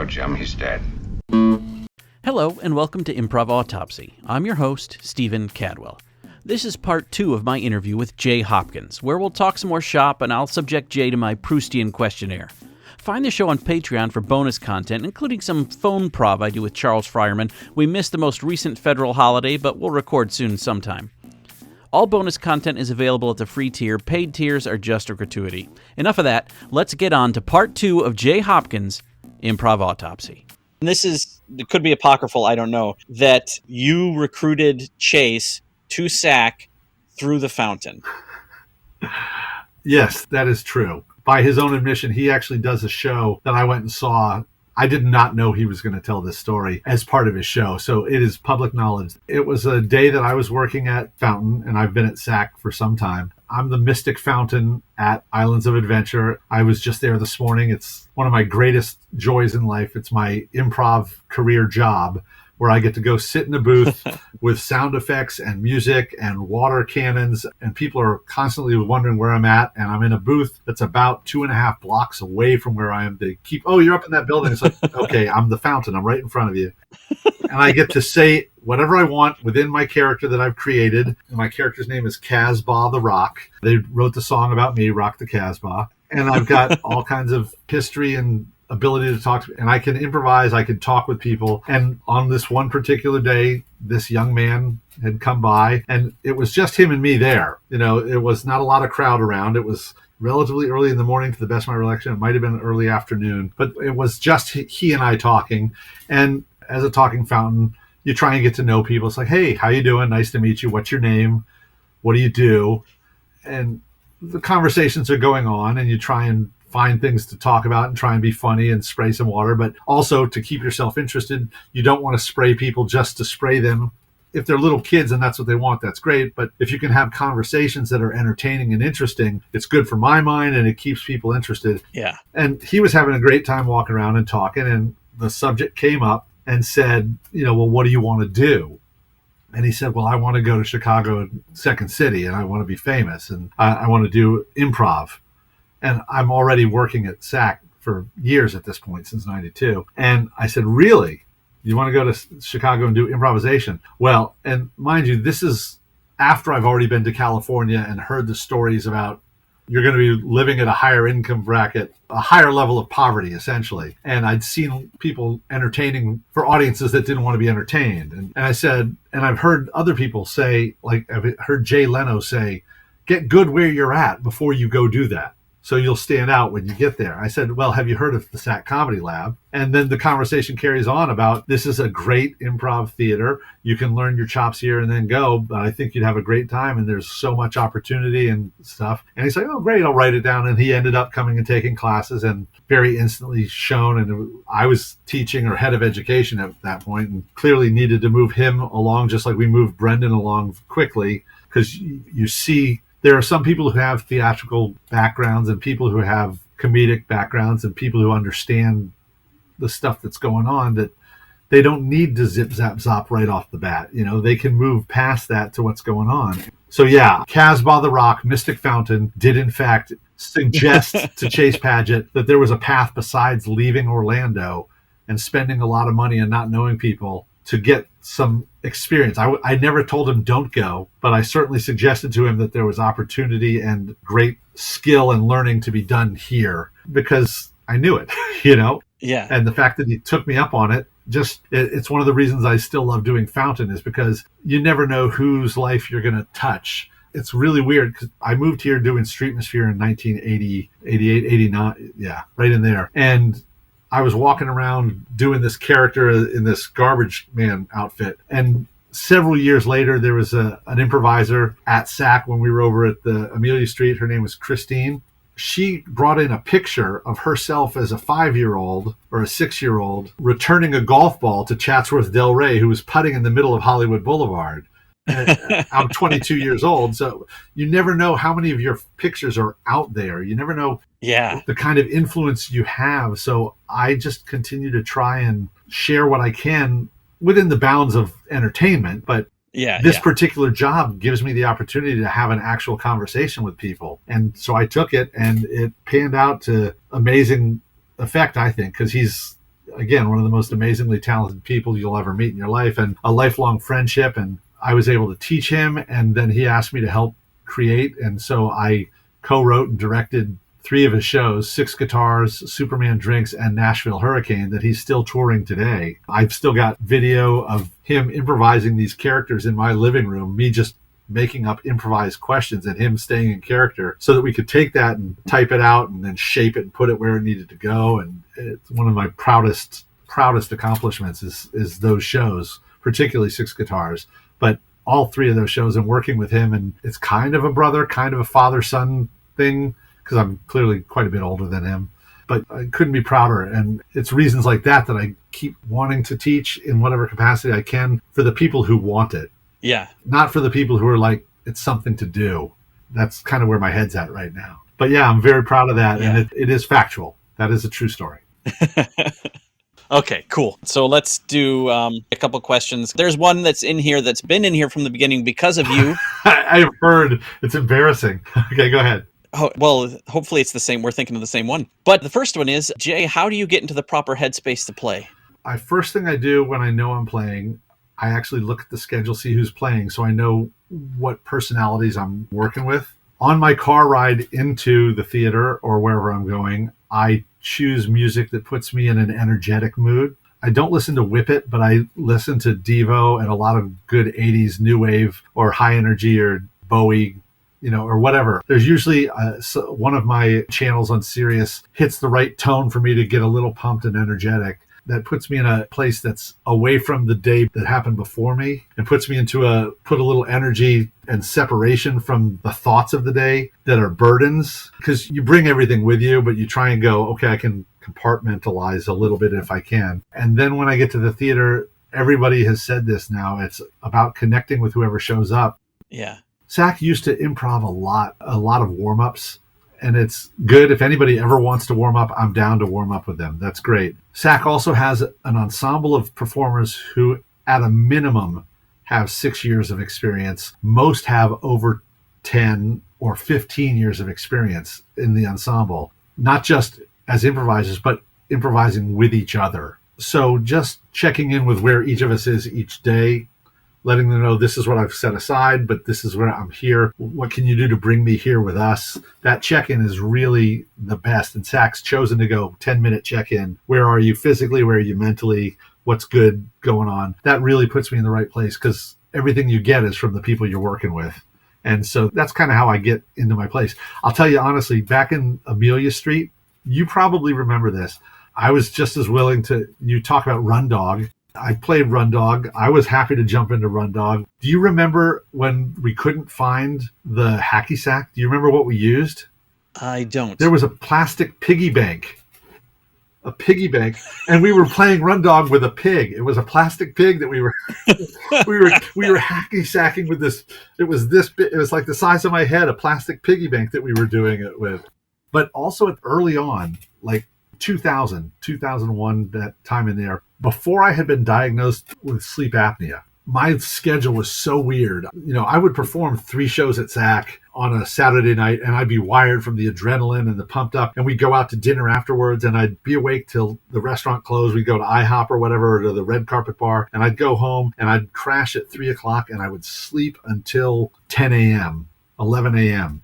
Jim. He's dead. Hello, and welcome to Improv Autopsy. I'm your host, Stephen Cadwell. This is part 2 of my interview with Jay Hopkins, where we'll talk some more shop and I'll subject Jay to my Proustian questionnaire. Find the show on Patreon for bonus content, including some phone prov I do with Charles Fryerman. We missed the most recent federal holiday, but we'll record soon sometime. All bonus content is available at the free tier. Paid tiers are just a gratuity. Enough of that. Let's get on to part 2 of Jay Hopkins' Improv Autopsy. It could be apocryphal, I don't know, that you recruited Chase to SAC through the fountain. Yes, that is true. By his own admission, he actually does a show that I went and saw. I did not know he was going to tell this story as part of his show, so it is public knowledge. It was a day that I was working at Fountain, and I've been at SAC for some time. I'm the Mystic Fountain at Islands of Adventure. I was just there this morning. It's one of my greatest joys in life. It's my improv career job, where I get to go sit in a booth with sound effects and music and water cannons, and people are constantly wondering where I'm at, and I'm in a booth that's about 2.5 blocks away from where I am. They keep, oh, you're up in that building. It's like, okay, I'm the Fountain. I'm right in front of you. And I get to say whatever I want within my character that I've created. And my character's name is Casbah the Rock. They wrote the song about me, Rock the Casbah. And I've got all kinds of history and ability to talk to, and I can improvise, I can talk with people. And on this one particular day, this young man had come by, and it was just him and me there. You know, it was not a lot of crowd around. It was relatively early in the morning, to the best of my recollection. It might have been early afternoon, but it was just he and I talking. And as a talking fountain, you try and get to know people. It's like, hey, how you doing? Nice to meet you. What's your name? What do you do? And the conversations are going on, and you try and find things to talk about and try and be funny and spray some water, but also to keep yourself interested. You don't want to spray people just to spray them. If they're little kids and that's what they want, that's great. But if you can have conversations that are entertaining and interesting, it's good for my mind and it keeps people interested. Yeah. And he was having a great time walking around and talking, and the subject came up and said, you know, well, what do you want to do? And he said, well, I want to go to Chicago, Second City, and I want to be famous, and I want to do improv. And I'm already working at SAC for years at this point, since 92. And I said, really? You want to go to Chicago and do improvisation? Well, and mind you, this is after I've already been to California and heard the stories about you're going to be living at a higher income bracket, a higher level of poverty, essentially. And I'd seen people entertaining for audiences that didn't want to be entertained. And I said, and I've heard other people say, like I've heard Jay Leno say, get good where you're at before you go do that, so you'll stand out when you get there. I said, well, have you heard of the SAC Comedy Lab? And then the conversation carries on about, this is a great improv theater. You can learn your chops here and then go, but I think you'd have a great time, and there's so much opportunity and stuff. And he's like, oh, great, I'll write it down. And he ended up coming and taking classes and very instantly shown. And I was teaching or head of education at that point, and clearly needed to move him along, just like we moved Brendan along quickly, because you see, there are some people who have theatrical backgrounds and people who have comedic backgrounds and people who understand the stuff that's going on, that they don't need to zip, zap, zop right off the bat. You know, they can move past that to what's going on. So yeah, Casbah the Rock, Mystic Fountain, did in fact suggest to Chase Padgett that there was a path besides leaving Orlando and spending a lot of money and not knowing people to get some experience. I never told him don't go, but I certainly suggested to him that there was opportunity and great skill and learning to be done here, because I knew it, you know? Yeah. And the fact that he took me up on it, it's one of the reasons I still love doing Fountain, is because you never know whose life you're going to touch. It's really weird, because I moved here doing Streetmosphere in 1980, 88, 89. Yeah, right in there. And I was walking around doing this character in this garbage man outfit. And several years later, there was an improviser at SAC when we were over at the Amelia Street. Her name was Christine. She brought in a picture of herself as a 5-year-old or a 6-year-old returning a golf ball to Chatsworth Del Rey, who was putting in the middle of Hollywood Boulevard. I'm 22 years old, so you never know how many of your pictures are out there. You never know the kind of influence you have. So I just continue to try and share what I can within the bounds of entertainment. But this particular job gives me the opportunity to have an actual conversation with people. And so I took it, and it panned out to amazing effect, I think, because he's again, one of the most amazingly talented people you'll ever meet in your life, and a lifelong friendship. And I was able to teach him, and then he asked me to help create. And so I co-wrote and directed 3 of his shows, Six Guitars, Superman Drinks, and Nashville Hurricane, that he's still touring today. I've still got video of him improvising these characters in my living room, me just making up improvised questions and him staying in character, so that we could take that and type it out and then shape it and put it where it needed to go. And it's one of my proudest accomplishments is those shows, particularly Six Guitars. But all 3 of those shows, and working with him, and it's kind of a brother, kind of a father-son thing, because I'm clearly quite a bit older than him. But I couldn't be prouder. And it's reasons like that I keep wanting to teach in whatever capacity I can, for the people who want it. Yeah. Not for the people who are like, it's something to do. That's kind of where my head's at right now. But yeah, I'm very proud of that. Yeah. And it is factual. That is a true story. Okay, cool. So let's do a couple questions. There's one that's in here that's been in here from the beginning because of you. I've heard. It's embarrassing. Okay, go ahead. Oh, well, hopefully it's the same. We're thinking of the same one. But the first one is, Jay, how do you get into the proper headspace to play? First thing I do when I know I'm playing, I actually look at the schedule, see who's playing, so I know what personalities I'm working with. On my car ride into the theater or wherever I'm going, I choose music that puts me in an energetic mood. I don't listen to Whip It, but I listen to Devo and a lot of good 80s new wave or high energy or Bowie, or whatever. There's usually one of my channels on Sirius hits the right tone for me to get a little pumped and energetic. That puts me in a place that's away from the day that happened before me, and puts me into put a little energy and separation from the thoughts of the day that are burdens. Because you bring everything with you, but you try and go, okay, I can compartmentalize a little bit if I can. And then when I get to the theater, everybody has said this now, it's about connecting with whoever shows up. Yeah. Zach used to improv a lot of warm-ups. And it's good. If anybody ever wants to warm up, I'm down to warm up with them. That's great. SAC also has an ensemble of performers who, at a minimum, have 6 years of experience. Most have over 10 or 15 years of experience in the ensemble, not just as improvisers, but improvising with each other. So just checking in with where each of us is each day, letting them know this is what I've set aside, but this is where I'm here. What can you do to bring me here with us? That check-in is really the best. And Zach's chosen to go 10-minute check-in. Where are you physically? Where are you mentally? What's good going on? That really puts me in the right place, because everything you get is from the people you're working with. And so that's kind of how I get into my place. I'll tell you honestly, back in Amelia Street, you probably remember this. I was just as willing to, you talk about Run Dog. I played Run Dog. I was happy to jump into Run Dog. Do you remember when we couldn't find the hacky sack? Do you remember what we used? I don't. There was a plastic piggy bank. A piggy bank. And we were playing Run Dog with a pig. It was a plastic pig that we were we were hacky sacking with this. It was this big. It was like the size of my head, a plastic piggy bank that we were doing it with. But also early on, like 2000, 2001, that time in there, before I had been diagnosed with sleep apnea, my schedule was so weird. I would perform 3 shows at SAC on a Saturday night, and I'd be wired from the adrenaline and the pumped up, and we'd go out to dinner afterwards, and I'd be awake till the restaurant closed. We'd go to IHOP or whatever, or to the red carpet bar, and I'd go home, and I'd crash at 3 o'clock, and I would sleep until 10 a.m., 11 a.m.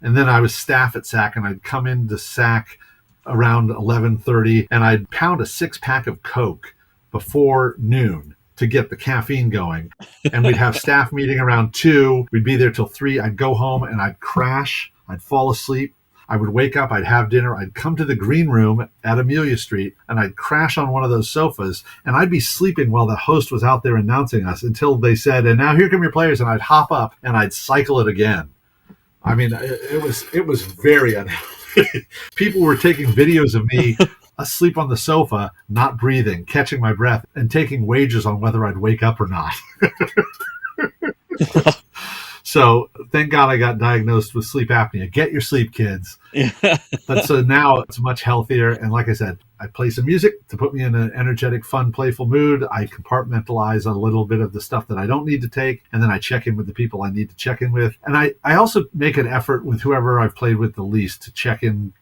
And then I was staff at SAC, and I'd come into SAC around 11:30, and I'd pound a 6-pack of Coke before noon to get the caffeine going. And we'd have staff meeting around 2. We'd be there till 3. I'd go home and I'd crash. I'd fall asleep. I would wake up. I'd have dinner. I'd come to the green room at Amelia Street, and I'd crash on one of those sofas, and I'd be sleeping while the host was out there announcing us until they said, "And now here come your players." And I'd hop up and I'd cycle it again. I mean, it was very unhealthy. People were taking videos of me asleep on the sofa, not breathing, catching my breath, and taking wagers on whether I'd wake up or not. So thank God I got diagnosed with sleep apnea. Get your sleep, kids. But so now it's much healthier. And like I said, I play some music to put me in an energetic, fun, playful mood. I compartmentalize a little bit of the stuff that I don't need to take. And then I check in with the people I need to check in with. And I also make an effort with whoever I've played with the least to check in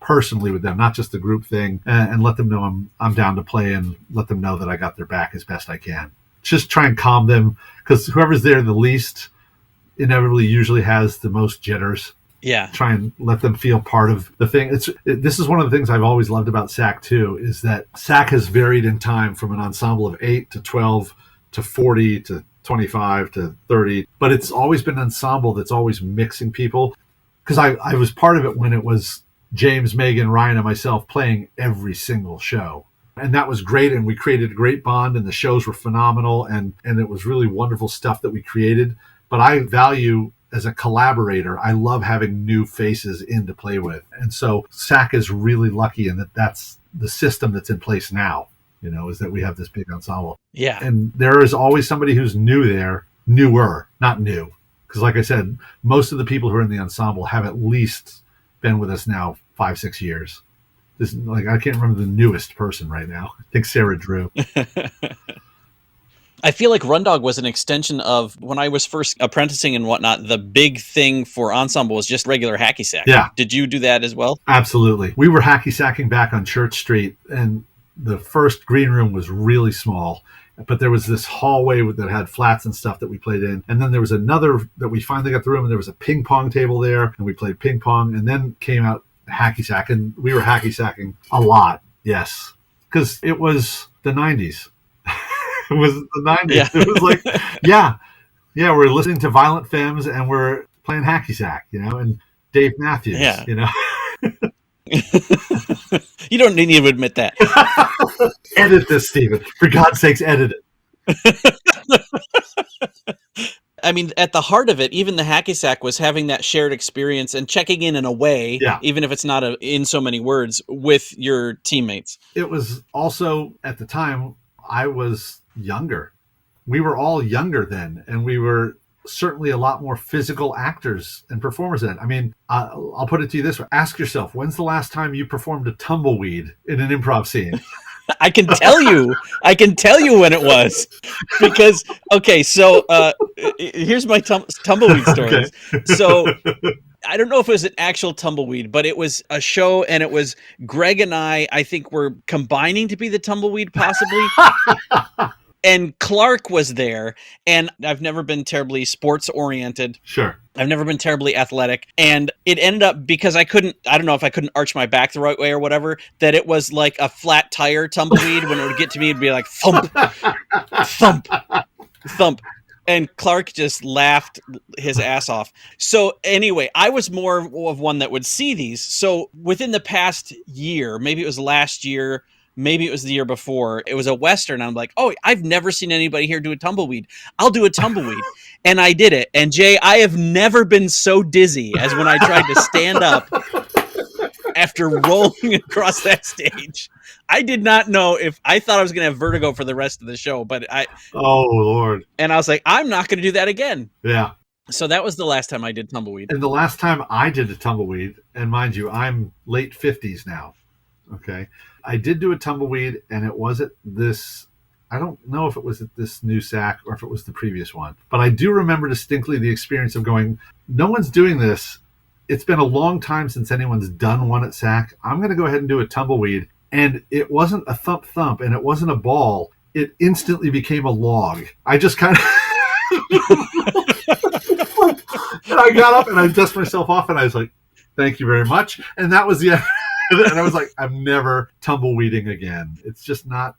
personally with them, not just the group thing, and let them know I'm down to play and let them know that I got their back as best I can. Just try and calm them, because whoever's there the least inevitably usually has the most jitters. Yeah. Try and let them feel part of the thing. This is one of the things I've always loved about SAC too, is that SAC has varied in time from an ensemble of 8 to 12 to 40 to 25 to 30, but it's always been an ensemble that's always mixing people. Because I was part of it when it was James, Megan, Ryan, and myself playing every single show. And that was great, and we created a great bond, and the shows were phenomenal, and it was really wonderful stuff that we created. But I value, as a collaborator, I love having new faces in to play with. And so SAC is really lucky in that that's the system that's in place now, is that we have this big ensemble. Yeah. And there is always somebody who's new there, newer, not new. Because like I said, most of the people who are in the ensemble have at least been with us now 5-6 years. I can't remember the newest person right now. I think Sarah Drew. I feel like Rundog was an extension of when I was first apprenticing and whatnot. The big thing for ensemble was just regular hacky sack. Yeah. Did you do that as well? Absolutely. We were hacky sacking back on Church Street, and the first green room was really small, but there was this hallway that had flats and stuff that we played in. And then there was another that we finally got the room, and there was a ping pong table there, and we played ping pong, and then came out hacky sack, and we were hacky sacking a lot. Yes. Because it was the 90s. It was the 90s. Yeah. It was like, yeah, we're listening to Violent Femmes and we're playing hacky sack, and Dave Matthews, You don't need to admit that. Edit this, Stephen. For God's sakes, edit it. I mean, at the heart of it, even the hacky sack was having that shared experience and checking in a way, even if it's not in so many words, with your teammates. It was also, at the time, I was younger. We were all younger then, and we were certainly a lot more physical actors and performers then. I mean, I'll put it to you this way. Ask yourself, when's the last time you performed a tumbleweed in an improv scene? I can tell you when it was, because, okay, so here's my tumbleweed stories. Okay. So I don't know if it was an actual tumbleweed, but it was a show, and it was Greg and I think, were combining to be the tumbleweed, possibly. And Clark was there, and I've never been terribly sports oriented. Sure. I've never been terribly athletic. And it ended up, because I don't know if I couldn't arch my back the right way or whatever, that it was like a flat tire tumbleweed. When it would get to me, it'd be like thump, thump, thump. And Clark just laughed his ass off. So anyway, I was more of one that would see these. So within the past year, maybe it was last year, maybe it was the year before, it was a Western. I'm like, oh, I've never seen anybody here do a tumbleweed. I'll do a tumbleweed. And I did it. And Jay, I have never been so dizzy as when I tried to stand up after rolling across that stage. I did not know I thought I was going to have vertigo for the rest of the show, but oh Lord. And I was like, I'm not going to do that again. Yeah. So that was the last time I did tumbleweed. And the last time I did a tumbleweed, and mind you, I'm late 50s now. Okay. I did do a tumbleweed, and it was at this, I don't know if it was at this new SAC or if it was the previous one, but I do remember distinctly the experience of going, no one's doing this. It's been a long time since anyone's done one at SAC. I'm going to go ahead and do a tumbleweed. And it wasn't a thump thump, and it wasn't a ball. It instantly became a log. I just kind of, and I got up and I dusted myself off, and I was like, thank you very much. And that was the end. And I was like, I'm never tumbleweeding again. It's just not.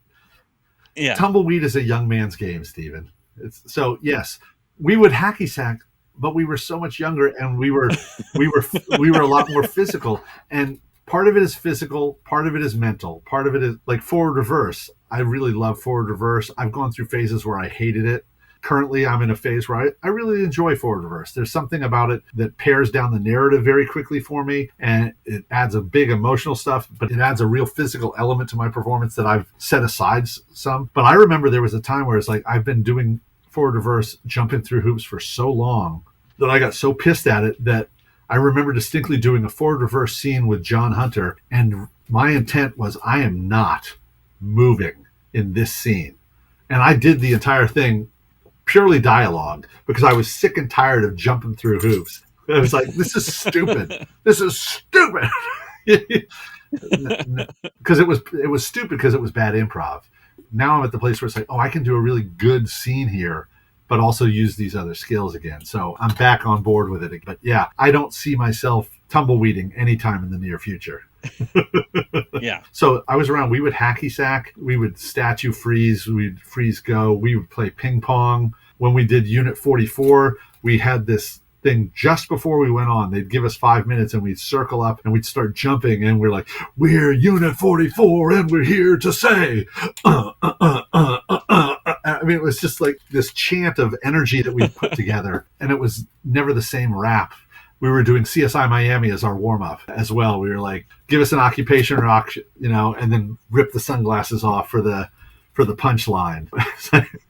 Yeah. Tumbleweed is a young man's game, Stephen. So yes, we would hacky sack, but we were so much younger, and we were a lot more physical. And part of it is physical, part of it is mental, part of it is like forward reverse. I really love forward reverse. I've gone through phases where I hated it. Currently, I'm in a phase where I really enjoy forward reverse. There's something about it that pairs down the narrative very quickly for me, and it adds a big emotional stuff, but it adds a real physical element to my performance that I've set aside some. But I remember there was a time where it's like I've been doing forward reverse, jumping through hoops for so long that I got so pissed at it that I remember distinctly doing a forward reverse scene with John Hunter, and my intent was I am not moving in this scene. And I did the entire thing purely dialogue because I was sick and tired of jumping through hoops. I was like, this is stupid. This is stupid. Because it was stupid because it was bad improv. Now I'm at the place where it's like, oh, I can do a really good scene here, but also use these other skills again. So I'm back on board with it. But yeah, I don't see myself tumbleweeding anytime in the near future. Yeah. So I was around. We would hacky sack. We would statue freeze. We'd freeze go. We would play ping pong. When we did Unit 44, we had this thing just before we went on. They'd give us 5 minutes and we'd circle up and we'd start jumping and we're like, we're Unit 44 and we're here to say, I mean, it was just like this chant of energy that we put together, and it was never the same rap. We were doing CSI Miami as our warm-up as well. We were like, give us an occupation or and then rip the sunglasses off for the punchline.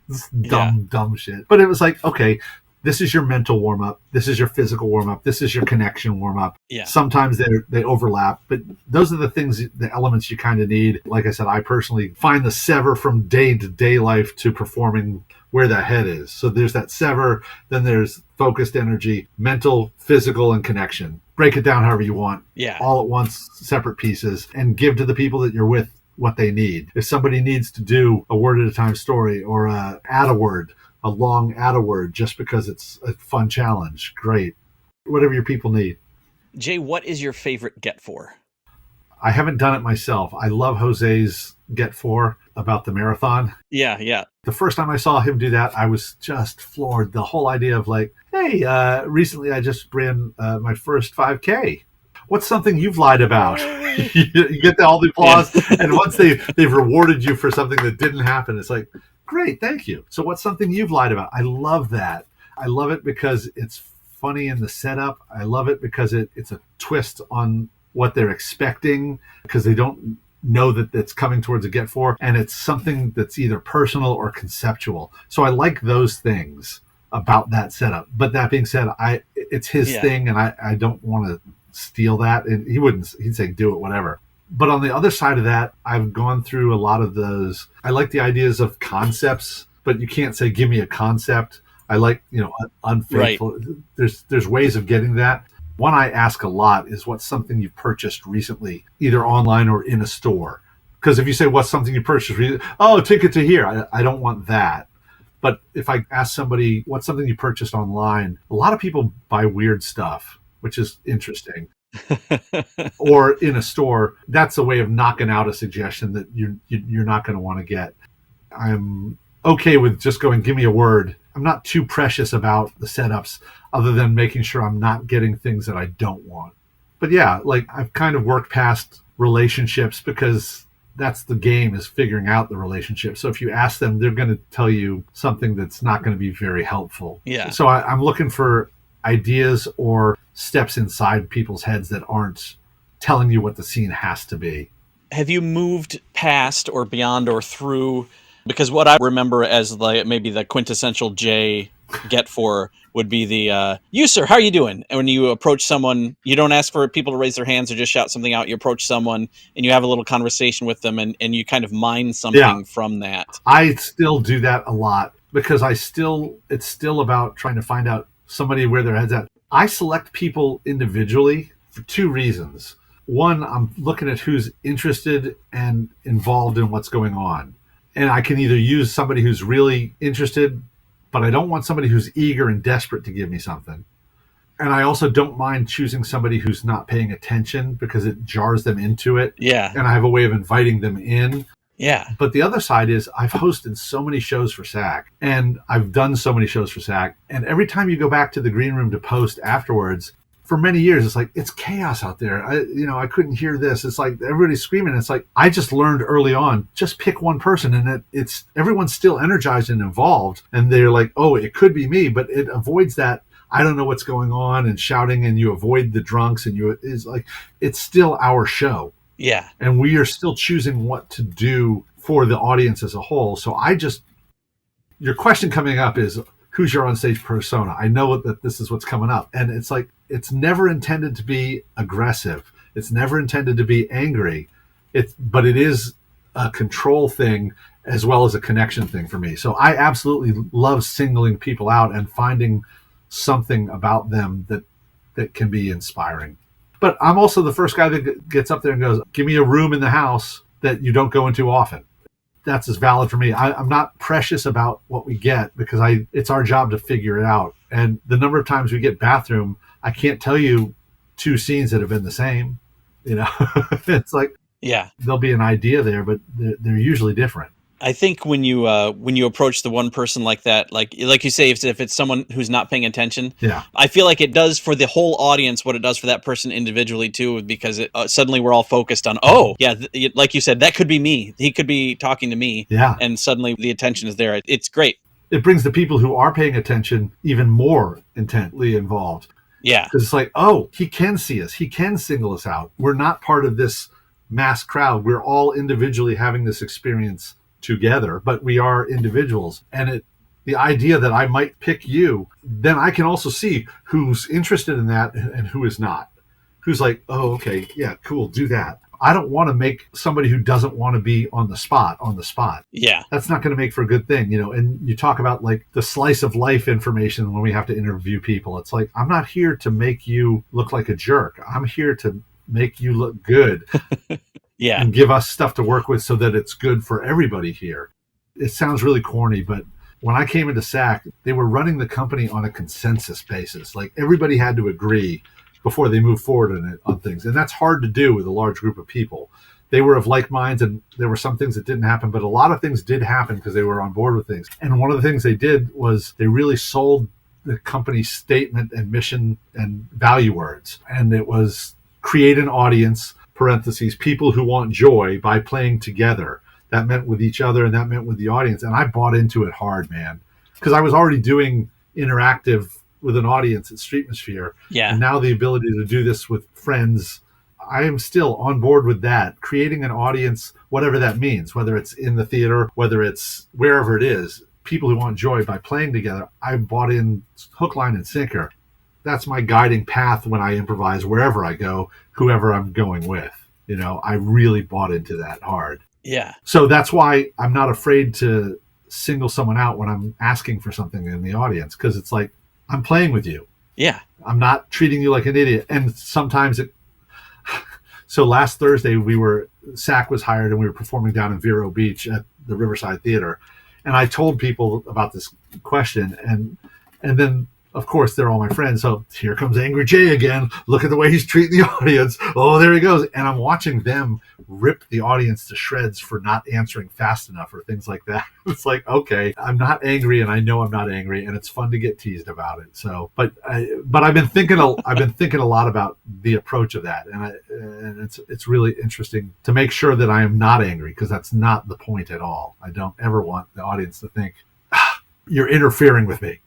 It's dumb shit. But it was like, okay, this is your mental warm-up. This is your physical warm-up. This is your connection warm-up. Yeah. Sometimes they overlap, but those are the things, the elements you kind of need. Like I said, I personally find the sever from day-to-day life to performing where the head is. So there's that sever, then there's focused energy, mental, physical, and connection. Break it down however you want. Yeah. All at once, separate pieces, and give to the people that you're with what they need. If somebody needs to do a word at a time story or add a word, a long add a word just because it's a fun challenge, great. Whatever your people need. Jay, what is your favorite Get For? I haven't done it myself. I love Jose's Get For about the marathon. Yeah. The first time I saw him do that, I was just floored. The whole idea of like, hey, recently I just ran my first 5K. What's something you've lied about? You get all the applause. Yeah. And once they've rewarded you for something that didn't happen, it's like, great, thank you. So what's something you've lied about? I love that. I love it because it's funny in the setup. I love it because it's a twist on what they're expecting, because they don't know that it's coming towards a Get For, and it's something that's either personal or conceptual. So I like those things about that setup. But that being said, it's his thing, and I don't want to steal that. And he'd say, do it, whatever. But on the other side of that, I've gone through a lot of those. I like the ideas of concepts, but you can't say, give me a concept. I like, unfaithful. Right. There's ways of getting that. One I ask a lot is, what's something you've purchased recently, either online or in a store? Because if you say, what's something you purchased recently? Oh, ticket to here. I don't want that. But if I ask somebody, what's something you purchased online? A lot of people buy weird stuff, which is interesting. Or in a store, that's a way of knocking out a suggestion that you're not going to want to get. I'm okay with just going, give me a word. I'm not too precious about the setups, other than making sure I'm not getting things that I don't want. But yeah, like I've kind of worked past relationships, because that's the game, is figuring out the relationship. So if you ask them, they're going to tell you something that's not going to be very helpful. Yeah. So I'm looking for ideas or steps inside people's heads that aren't telling you what the scene has to be. Have you moved past or beyond or through? Because what I remember as maybe the quintessential Jay Get For would be the, you sir, how are you doing? And when you approach someone, you don't ask for people to raise their hands or just shout something out. You approach someone and you have a little conversation with them, and you kind of mine something from that. I still do that a lot, because it's still about trying to find out somebody where their head's at. I select people individually for two reasons. One, I'm looking at who's interested and involved in what's going on. And I can either use somebody who's really interested, but I don't want somebody who's eager and desperate to give me something. And I also don't mind choosing somebody who's not paying attention, because it jars them into it. Yeah. And I have a way of inviting them in. Yeah. But the other side is, I've hosted so many shows for SAC, and I've done so many shows for SAC. And every time you go back to the green room to post afterwards, for many years, it's like, it's chaos out there. I couldn't hear this. It's like everybody's screaming. It's like, I just learned early on, just pick one person, and it's everyone's still energized and involved. And they're like, oh, it could be me, but it avoids that, I don't know what's going on, and shouting, and you avoid the drunks, and it's still our show. Yeah. And we are still choosing what to do for the audience as a whole. So your question coming up is, who's your onstage persona? I know that this is what's coming up. And it's like, it's never intended to be aggressive. It's never intended to be angry. But it is a control thing as well as a connection thing for me. So I absolutely love singling people out and finding something about them that can be inspiring. But I'm also the first guy that gets up there and goes, give me a room in the house that you don't go into often. That's as valid for me. I'm not precious about what we get because it's our job to figure it out. And the number of times we get bathroom, I can't tell you 2 scenes that have been the same. It's like, Yeah. there'll be an idea there, but they're usually different. I think when you approach the one person like that, like you say, if it's someone who's not paying attention, Yeah. I feel like it does for the whole audience what it does for that person individually too, because suddenly we're all focused on, like you said, that could be me. He could be talking to me. Yeah. And suddenly the attention is there. It's great. It brings the people who are paying attention even more intently involved. Yeah. Because it's like, oh, he can see us. He can single us out. We're not part of this mass crowd. We're all individually having this experience together, but we are individuals. And the idea that I might pick you, then I can also see who's interested in that and who is not. Who's like, oh, okay, yeah, cool, do that. I don't want to make somebody who doesn't want to be on the spot. Yeah. That's not going to make for a good thing, And you talk about like the slice of life information when we have to interview people. It's like, I'm not here to make you look like a jerk. I'm here to make you look good. Yeah. And give us stuff to work with so that it's good for everybody here. It sounds really corny, but when I came into SAC, they were running the company on a consensus basis. Like everybody had to agree before they move forward on things. And that's hard to do with a large group of people. They were of like minds, and there were some things that didn't happen, but a lot of things did happen because they were on board with things. And one of the things they did was they really sold the company's statement and mission and value words. And it was create an audience, parentheses, people who want joy by playing together. That meant with each other and that meant with the audience. And I bought into it hard, man, because I was already doing interactive with an audience at Streetmosphere. Yeah. And now the ability to do this with friends, I am still on board with that. Creating an audience, whatever that means, whether it's in the theater, whether it's wherever it is, people who want joy by playing together. I bought in hook, line, and sinker. That's my guiding path when I improvise wherever I go, whoever I'm going with. I really bought into that hard. Yeah. So that's why I'm not afraid to single someone out when I'm asking for something in the audience, because it's like, I'm playing with you. Yeah. I'm not treating you like an idiot. And sometimes so last Thursday SAC was hired and we were performing down in Vero Beach at the Riverside Theater. And I told people about this question and then of course they're all my friends. So here comes Angry Jay again. Look at the way he's treating the audience. Oh, there he goes. And I'm watching them rip the audience to shreds for not answering fast enough or things like that. It's like, okay, I'm not angry and I know I'm not angry and it's fun to get teased about it. So, but I've been thinking a lot about the approach of that. And it's really interesting to make sure that I am not angry, because that's not the point at all. I don't ever want the audience to think, you're interfering with me.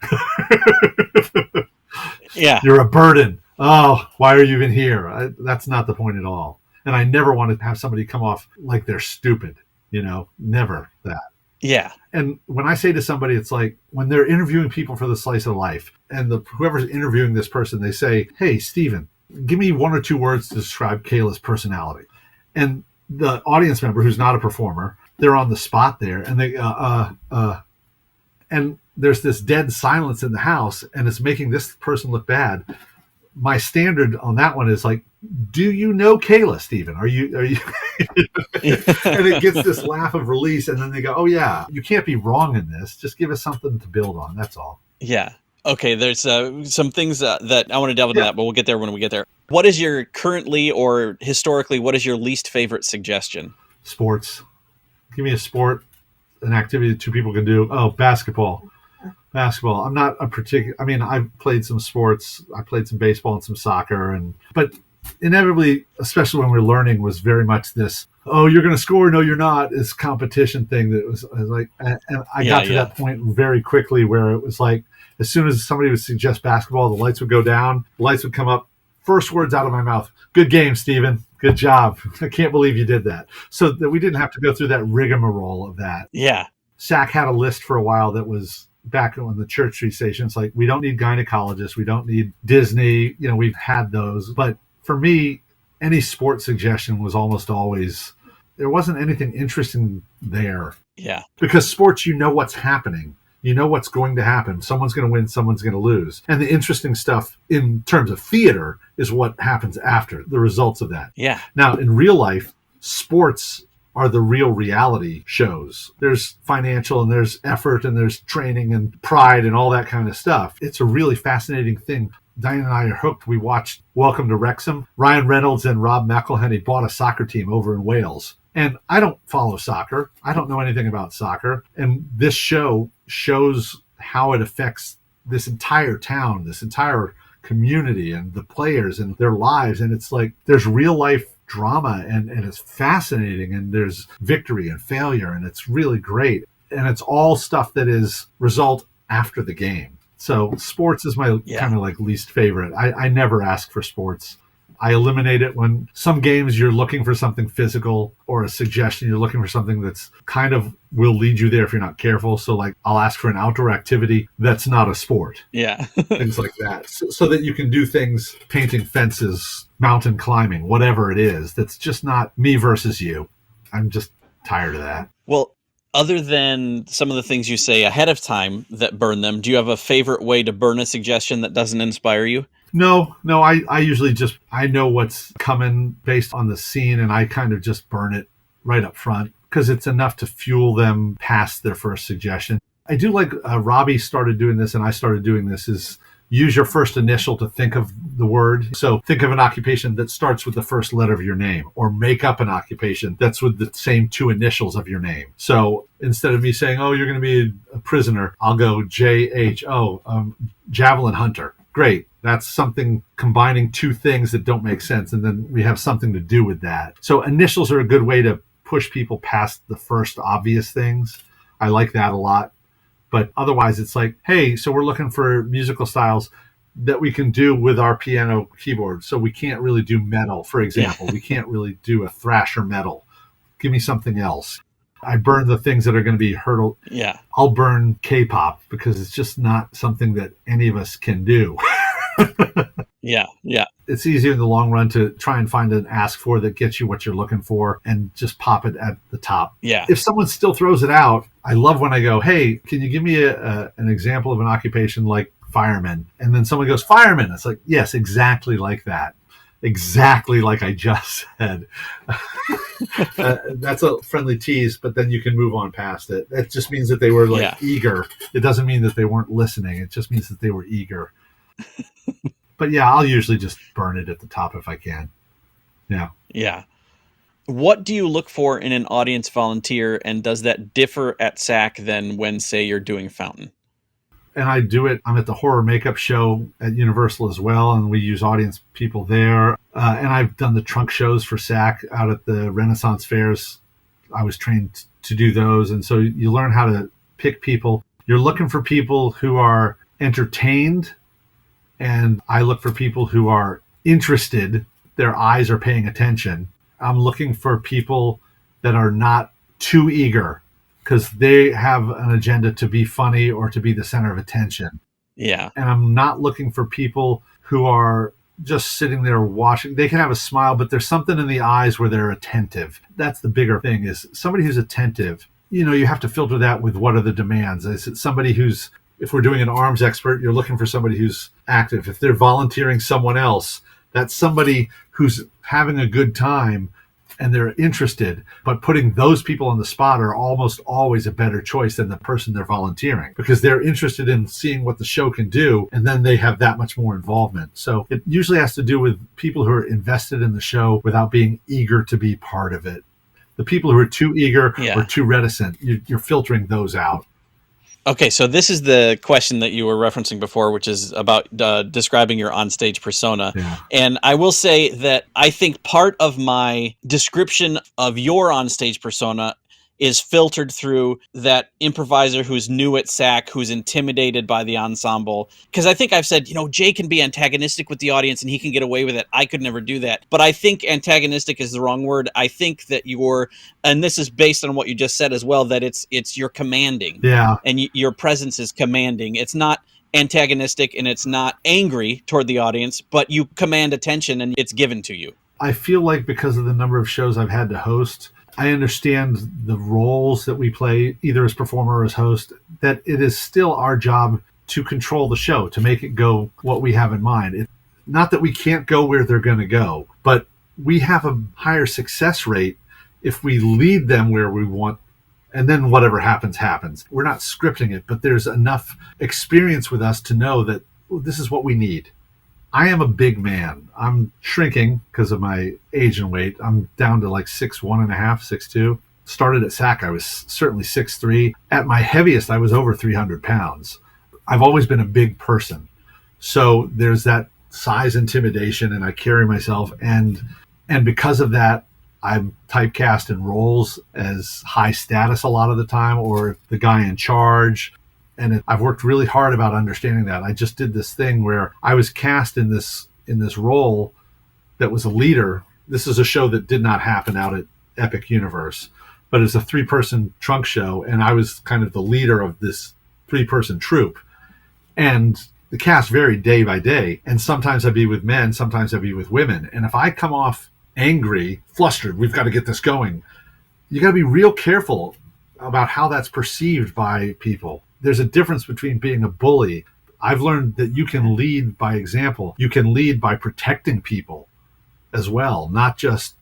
Yeah. You're a burden. Oh, why are you even here? That's not the point at all. And I never want to have somebody come off like they're stupid, never that. Yeah. And when I say to somebody, it's like when they're interviewing people for the slice of life and whoever's interviewing this person, they say, hey, Steven, give me 1 or 2 words to describe Kayla's personality. And the audience member who's not a performer, they're on the spot there and they, and there's this dead silence in the house and it's making this person look bad. My standard on that one is like, do you know Kayla, Steven? Are you and it gets this laugh of release. And then they go, oh yeah, you can't be wrong in this. Just give us something to build on. That's all. Yeah. Okay. There's some things that I want to delve into that, but we'll get there when we get there. What is your currently or historically, what is your least favorite suggestion? Sports. Give me a sport, an activity that 2 people can do. Oh, basketball. I'm not a particular. I mean, I've played some sports. I played some baseball and some soccer, but inevitably, especially when we're learning, was very much this. Oh, you're going to score. No, you're not. This competition thing that was like, and I got to that point very quickly where it was like, as soon as somebody would suggest basketball, the lights would go down. The lights would come up. First words out of my mouth. Good game, Steven. Good job. I can't believe you did that. So that we didn't have to go through that rigmarole of that. Yeah. SAC had a list for a while that was back on the Church Street station. It's like, we don't need gynecologists. We don't need Disney. We've had those. But for me, any sport suggestion was almost always, there wasn't anything interesting there. Yeah. Because sports, what's happening. You know what's going to happen. Someone's going to win, someone's going to lose. And the interesting stuff in terms of theater is what happens after, the results of that. Yeah. Now, in real life, sports are the real reality shows. There's financial and there's effort and there's training and pride and all that kind of stuff. It's a really fascinating thing. Diane and I are hooked. We watched Welcome to Wrexham. Ryan Reynolds and Rob McElhenney bought a soccer team over in Wales. And I don't follow soccer. I don't know anything about soccer. And this show shows how it affects this entire town, this entire community and the players and their lives. And it's like there's real life drama and it's fascinating. And there's victory and failure. And it's really great. And it's all stuff that is result after the game. So sports is my kind of like least favorite. I never ask for sports. I eliminate it when some games you're looking for something physical or a suggestion. You're looking for something that's kind of will lead you there if you're not careful. So like I'll ask for an outdoor activity that's not a sport. Yeah. Things like that. So that you can do things, painting fences, mountain climbing, whatever it is. That's just not me versus you. I'm just tired of that. Well, other than some of the things you say ahead of time that burn them, do you have a favorite way to burn a suggestion that doesn't inspire you? No, I usually just, I know what's coming based on the scene and I kind of just burn it right up front because it's enough to fuel them past their first suggestion. I do like Robbie started doing this and I started doing this is use your first initial to think of the word. So think of an occupation that starts with the first letter of your name or make up an occupation that's with the same two initials of your name. So instead of me saying, oh, you're going to be a prisoner, I'll go JHO, javelin hunter. Great. That's something combining two things that don't make sense. And then we have something to do with that. So initials are a good way to push people past the first obvious things. I like that a lot. But otherwise, it's like, hey, so we're looking for musical styles that we can do with our piano keyboard. So we can't really do metal, for example. We can't really do a thrash or metal. Give me something else. I burn the things that are going to be hurdle. Yeah. I'll burn K-pop because it's just not something that any of us can do. Yeah. It's easier in the long run to try and find an ask for that gets you what you're looking for and just pop it at the top. Yeah. If someone still throws it out, I love when I go, hey, can you give me an example of an occupation like fireman? And then someone goes, fireman. It's like, yes, exactly like that. Exactly like I just said. That's a friendly tease, but then you can move on past it. That just means that they were eager. It doesn't mean that they weren't listening. It just means that they were eager. But yeah, I'll usually just burn it at the top if I can. Yeah. Yeah. What do you look for in an audience volunteer, and does that differ at SAC than when, say, you're doing Fountain? And I do it. I'm at the horror makeup show at Universal as well, and we use audience people there. And I've done the trunk shows for SAC out at the Renaissance fairs. I was trained to do those. And so you learn how to pick people. You're looking for people who are entertained, and I look for people who are interested. Their eyes are paying attention. I'm looking for people that are not too eager because they have an agenda to be funny or to be the center of attention. Yeah. And I'm not looking for people who are just sitting there watching. They can have a smile, but there's something in the eyes where they're attentive. That's the bigger thing, is somebody who's attentive. You know, you have to filter that with what are the demands. Is it somebody who's, if we're doing an arms expert, you're looking for somebody who's active. If they're volunteering someone else, that's somebody who's having a good time and they're interested. But putting those people on the spot are almost always a better choice than the person they're volunteering, because they're interested in seeing what the show can do, and then they have that much more involvement. So it usually has to do with people who are invested in the show without being eager to be part of it. The people who are too eager or too reticent, you're filtering those out. Okay, so this is the question that you were referencing before, which is about describing your onstage persona. Yeah. And I will say that I think part of my description of your onstage persona is filtered through that improviser who's new at SAC, who's intimidated by the ensemble. Because I think I've said, Jay can be antagonistic with the audience and he can get away with it. I could never do that. But I think antagonistic is the wrong word. I think that and this is based on what you just said as well, that it's you're commanding. Yeah. And your presence is commanding. It's not antagonistic and it's not angry toward the audience, but you command attention and it's given to you. I feel like because of the number of shows I've had to host, I understand the roles that we play, either as performer or as host, that it is still our job to control the show, to make it go what we have in mind. Not that we can't go where they're going to go, but we have a higher success rate if we lead them where we want, and then whatever happens, happens. We're not scripting it, but there's enough experience with us to know that this is what we need. I am a big man. I'm shrinking because of my age and weight. I'm down to like 6'1.5", 6'2". Started at SAC, I was certainly 6'3". At my heaviest, I was over 300 pounds. I've always been a big person. So there's that size intimidation, and I carry myself. And because of that, I'm typecast in roles as high status a lot of the time, or the guy in charge. And I've worked really hard about understanding that. I just did this thing where I was cast in this role that was a leader. This is a show that did not happen out at Epic Universe, but it's a 3-person trunk show, and I was kind of the leader of this 3-person troupe. And the cast varied day by day, and sometimes I'd be with men, sometimes I'd be with women. And if I come off angry, flustered, we've got to get this going, you got to be real careful about how that's perceived by people. There's a difference between being a bully. I've learned that you can lead by example. You can lead by protecting people as well, not just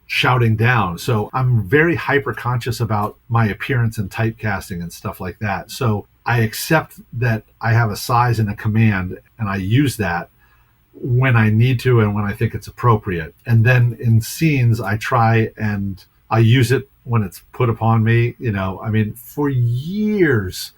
shouting down. So I'm very hyper conscious about my appearance and typecasting and stuff like that. So I accept that I have a size and a command, and I use that when I need to and when I think it's appropriate. And then in scenes, I try and I use it when it's put upon me. I mean, for years,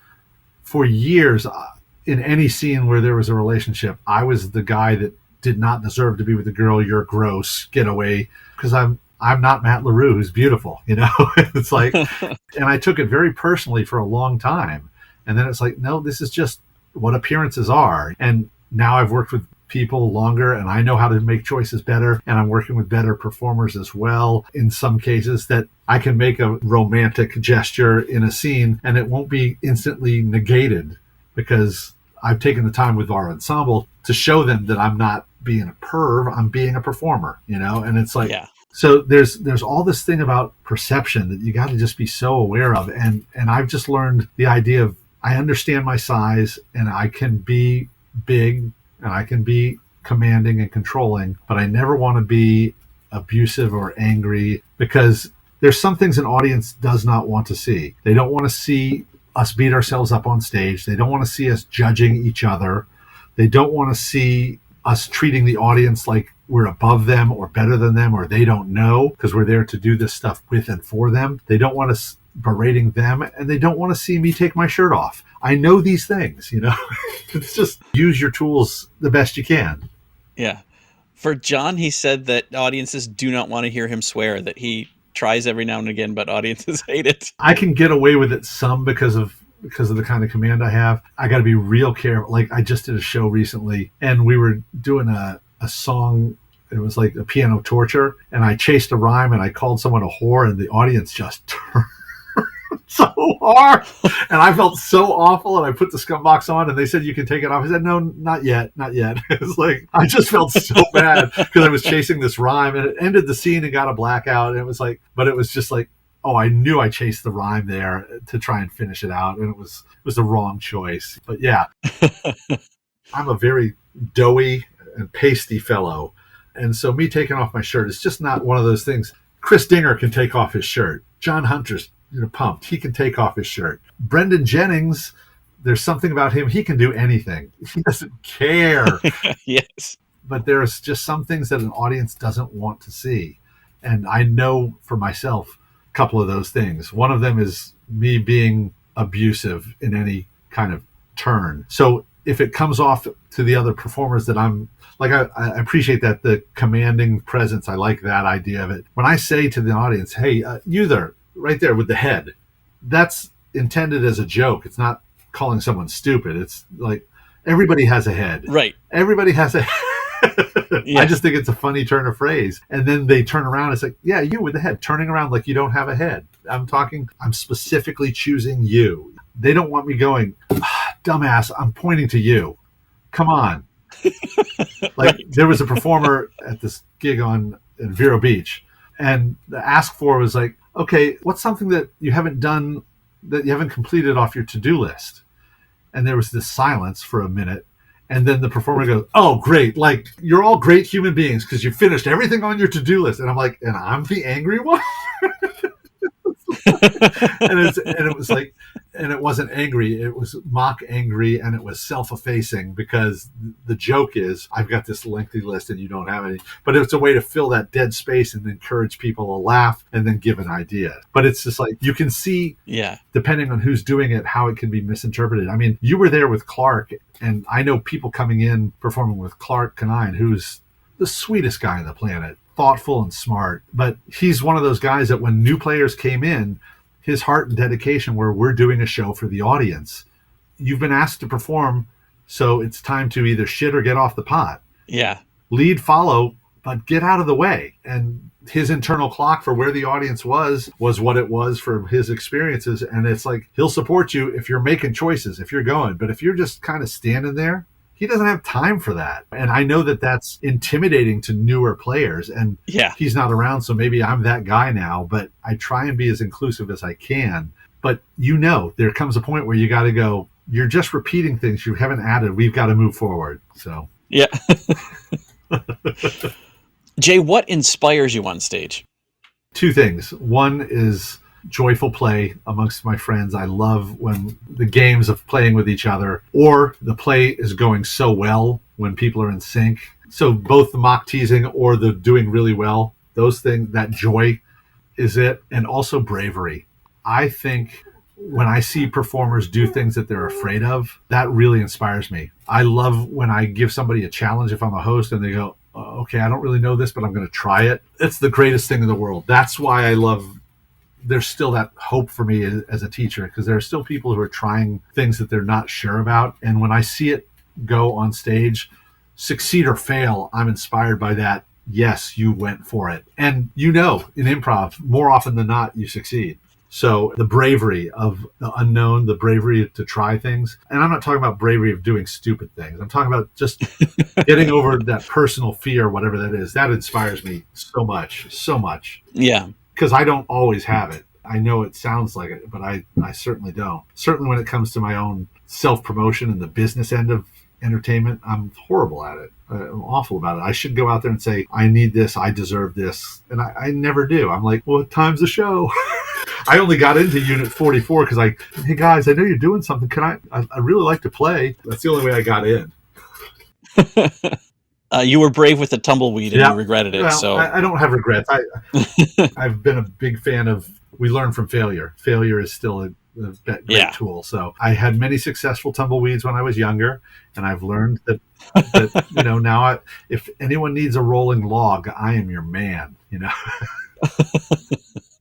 in any scene where there was a relationship, I was the guy that did not deserve to be with the girl. You're gross, get away. Because I'm not Matt LaRue, who's beautiful, It's like, and I took it very personally for a long time. And then it's like, no, this is just what appearances are. And now I've worked with people longer, and I know how to make choices better, and I'm working with better performers as well in some cases, that I can make a romantic gesture in a scene and it won't be instantly negated, because I've taken the time with our ensemble to show them that I'm not being a perv, I'm being a performer, and it's like, yeah. So there's all this thing about perception that you got to just be so aware of, and I've just learned the idea of, I understand my size, and I can be big, and I can be commanding and controlling, but I never want to be abusive or angry, because there's some things an audience does not want to see. They don't want to see us beat ourselves up on stage. They don't want to see us judging each other. They don't want to see us treating the audience like we're above them or better than them, or they don't know, because we're there to do this stuff with and for them. They don't want us berating them, and they don't want to see me take my shirt off. I know these things, It's just use your tools the best you can. Yeah. For John, he said that audiences do not want to hear him swear, that he tries every now and again, but audiences hate it. I can get away with it some because of the kind of command I have. I got to be real careful. Like, I just did a show recently, and we were doing a song. It was like a piano torture, and I chased a rhyme, and I called someone a whore, and the audience just turned so hard, and I felt so awful, and I put the Scumbox on, and they said, you can take it off. I said, no, not yet. It's like, I just felt so bad because I was chasing this rhyme, and it ended the scene and got a blackout, and it was like, but it was just like, oh, I knew I chased the rhyme there to try and finish it out, and it was the wrong choice. But yeah, I'm a very doughy and pasty fellow, and so me taking off my shirt is just not one of those things. Chris Dinger can take off his shirt. John Hunter's pumped. He can take off his shirt. Brendan Jennings, there's something about him. He can do anything. He doesn't care. Yes. But there's just some things that an audience doesn't want to see. And I know for myself a couple of those things. One of them is me being abusive in any kind of turn. So if it comes off to the other performers that I'm like, I appreciate that, the commanding presence. I like that idea of it. When I say to the audience, hey, you there, right there with the head, that's intended as a joke. It's not calling someone stupid. It's like, everybody has a head. Right. Everybody has a head. Yeah. I just think it's a funny turn of phrase. And then they turn around. It's like, yeah, you with the head, turning around like you don't have a head. I'm specifically choosing you. They don't want me going, dumbass, I'm pointing to you. Come on. Like, there was a performer at this gig at Vero Beach, and the ask for was like, okay, what's something that you haven't done, that you haven't completed off your to-do list? And there was this silence for a minute. And then the performer goes, oh, great. Like, you're all great human beings because you finished everything on your to-do list. And I'm like, and I'm the angry one? and it was like, and it wasn't angry. It was mock angry, and it was self-effacing, because the joke is, I've got this lengthy list and you don't have any. But it's a way to fill that dead space and encourage people to laugh and then give an idea. But it's just like, you can see, depending on who's doing it, how it can be misinterpreted. I mean, you were there with Clark, and I know people coming in performing with Clark Canine, who's the sweetest guy on the planet, thoughtful and smart. But he's one of those guys that when new players came in, his heart and dedication were, we're doing a show for the audience. You've been asked to perform, so it's time to either shit or get off the pot. Yeah. Lead, follow, but get out of the way. And his internal clock for where the audience was what it was for his experiences. And it's like, he'll support you if you're making choices, if you're going. But if you're just kind of standing there, he doesn't have time for that. And I know that that's intimidating to newer players, and he's not around, so maybe I'm that guy now, but I try and be as inclusive as I can. But there comes a point where you got to go, you're just repeating things you haven't added. We've got to move forward. So, yeah. Jay, what inspires you on stage? Two things. One is joyful play amongst my friends. I love when the games of playing with each other, or the play is going so well when people are in sync. So both the mock teasing or the doing really well, those things, that joy is it. And also bravery. I think when I see performers do things that they're afraid of, that really inspires me. I love when I give somebody a challenge, if I'm a host, and they go, okay, I don't really know this, but I'm going to try it. It's the greatest thing in the world. That's why I love, there's still that hope for me as a teacher, because there are still people who are trying things that they're not sure about. And when I see it go on stage, succeed or fail, I'm inspired by that. Yes, you went for it. And in improv, more often than not, you succeed. So the bravery of the unknown, the bravery to try things. And I'm not talking about bravery of doing stupid things. I'm talking about just getting over that personal fear, whatever that is. That inspires me so much, so much. Yeah. Because I don't always have it. I know it sounds like it, but I certainly don't. Certainly when it comes to my own self-promotion and the business end of entertainment, I'm horrible at it. I'm awful about it. I should go out there and say, I need this, I deserve this. And I never do. I'm like, well, time's the show. I only got into Unit 44 because hey guys, I know you're doing something. Can I really like to play. That's the only way I got in. You were brave with the tumbleweed and you regretted it. Well, so I don't have regrets. I've been a big fan of, we learn from failure. Failure is still a great tool. So I had many successful tumbleweeds when I was younger, and I've learned that now if anyone needs a rolling log, I am your man.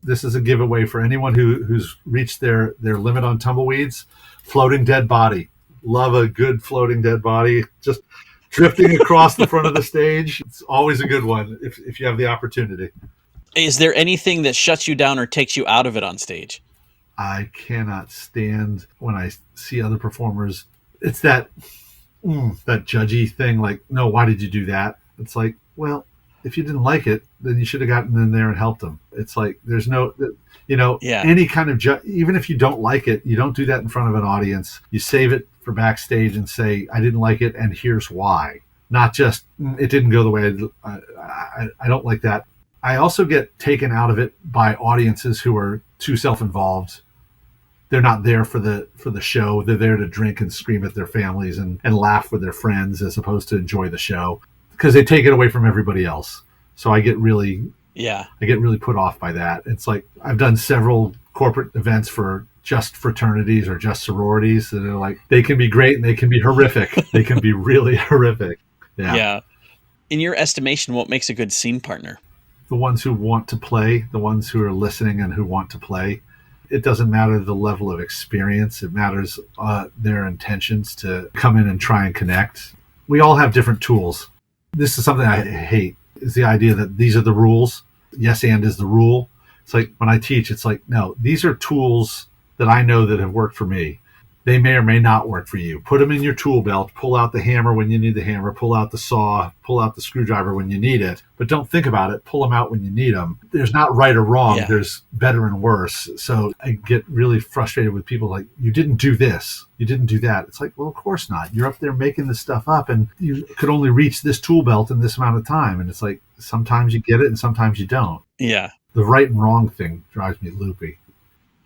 This is a giveaway for anyone who's reached their limit on tumbleweeds. Floating dead body. Love a good floating dead body. Just drifting across the front of the stage. It's always a good one if you have the opportunity. Is there anything that shuts you down or takes you out of it on stage? I cannot stand when I see other performers. It's that judgy thing, like, no, why did you do that? It's like, well, if you didn't like it, then you should have gotten in there and helped them. It's like, there's no, any kind of, even if you don't like it, you don't do that in front of an audience. You save it for backstage and say, I didn't like it, and here's why. Not just, it didn't go the way I don't like that. I also get taken out of it by audiences who are too self-involved. They're not there for the show. They're there to drink and scream at their families and laugh with their friends as opposed to enjoy the show, because they take it away from everybody else. So I get really put off by that. It's like, I've done several corporate events for just fraternities or just sororities that are like, they can be great and they can be horrific. They can be really horrific. Yeah. In your estimation, what makes a good scene partner? The ones who want to play, the ones who are listening and who want to play. It doesn't matter the level of experience. It matters their intentions to come in and try and connect. We all have different tools. This is something I hate, is the idea that these are the rules. Yes, and is the rule. It's like when I teach, it's like, no, these are tools that I know that have worked for me. They may or may not work for you. Put them in your tool belt. Pull out the hammer when you need the hammer. Pull out the saw. Pull out the screwdriver when you need it. But don't think about it. Pull them out when you need them. There's not right or wrong. Yeah. There's better and worse. So I get really frustrated with people like, you didn't do this. You didn't do that. It's like, well, of course not. You're up there making this stuff up, and you could only reach this tool belt in this amount of time. And it's like, sometimes you get it and sometimes you don't. Yeah. The right and wrong thing drives me loopy.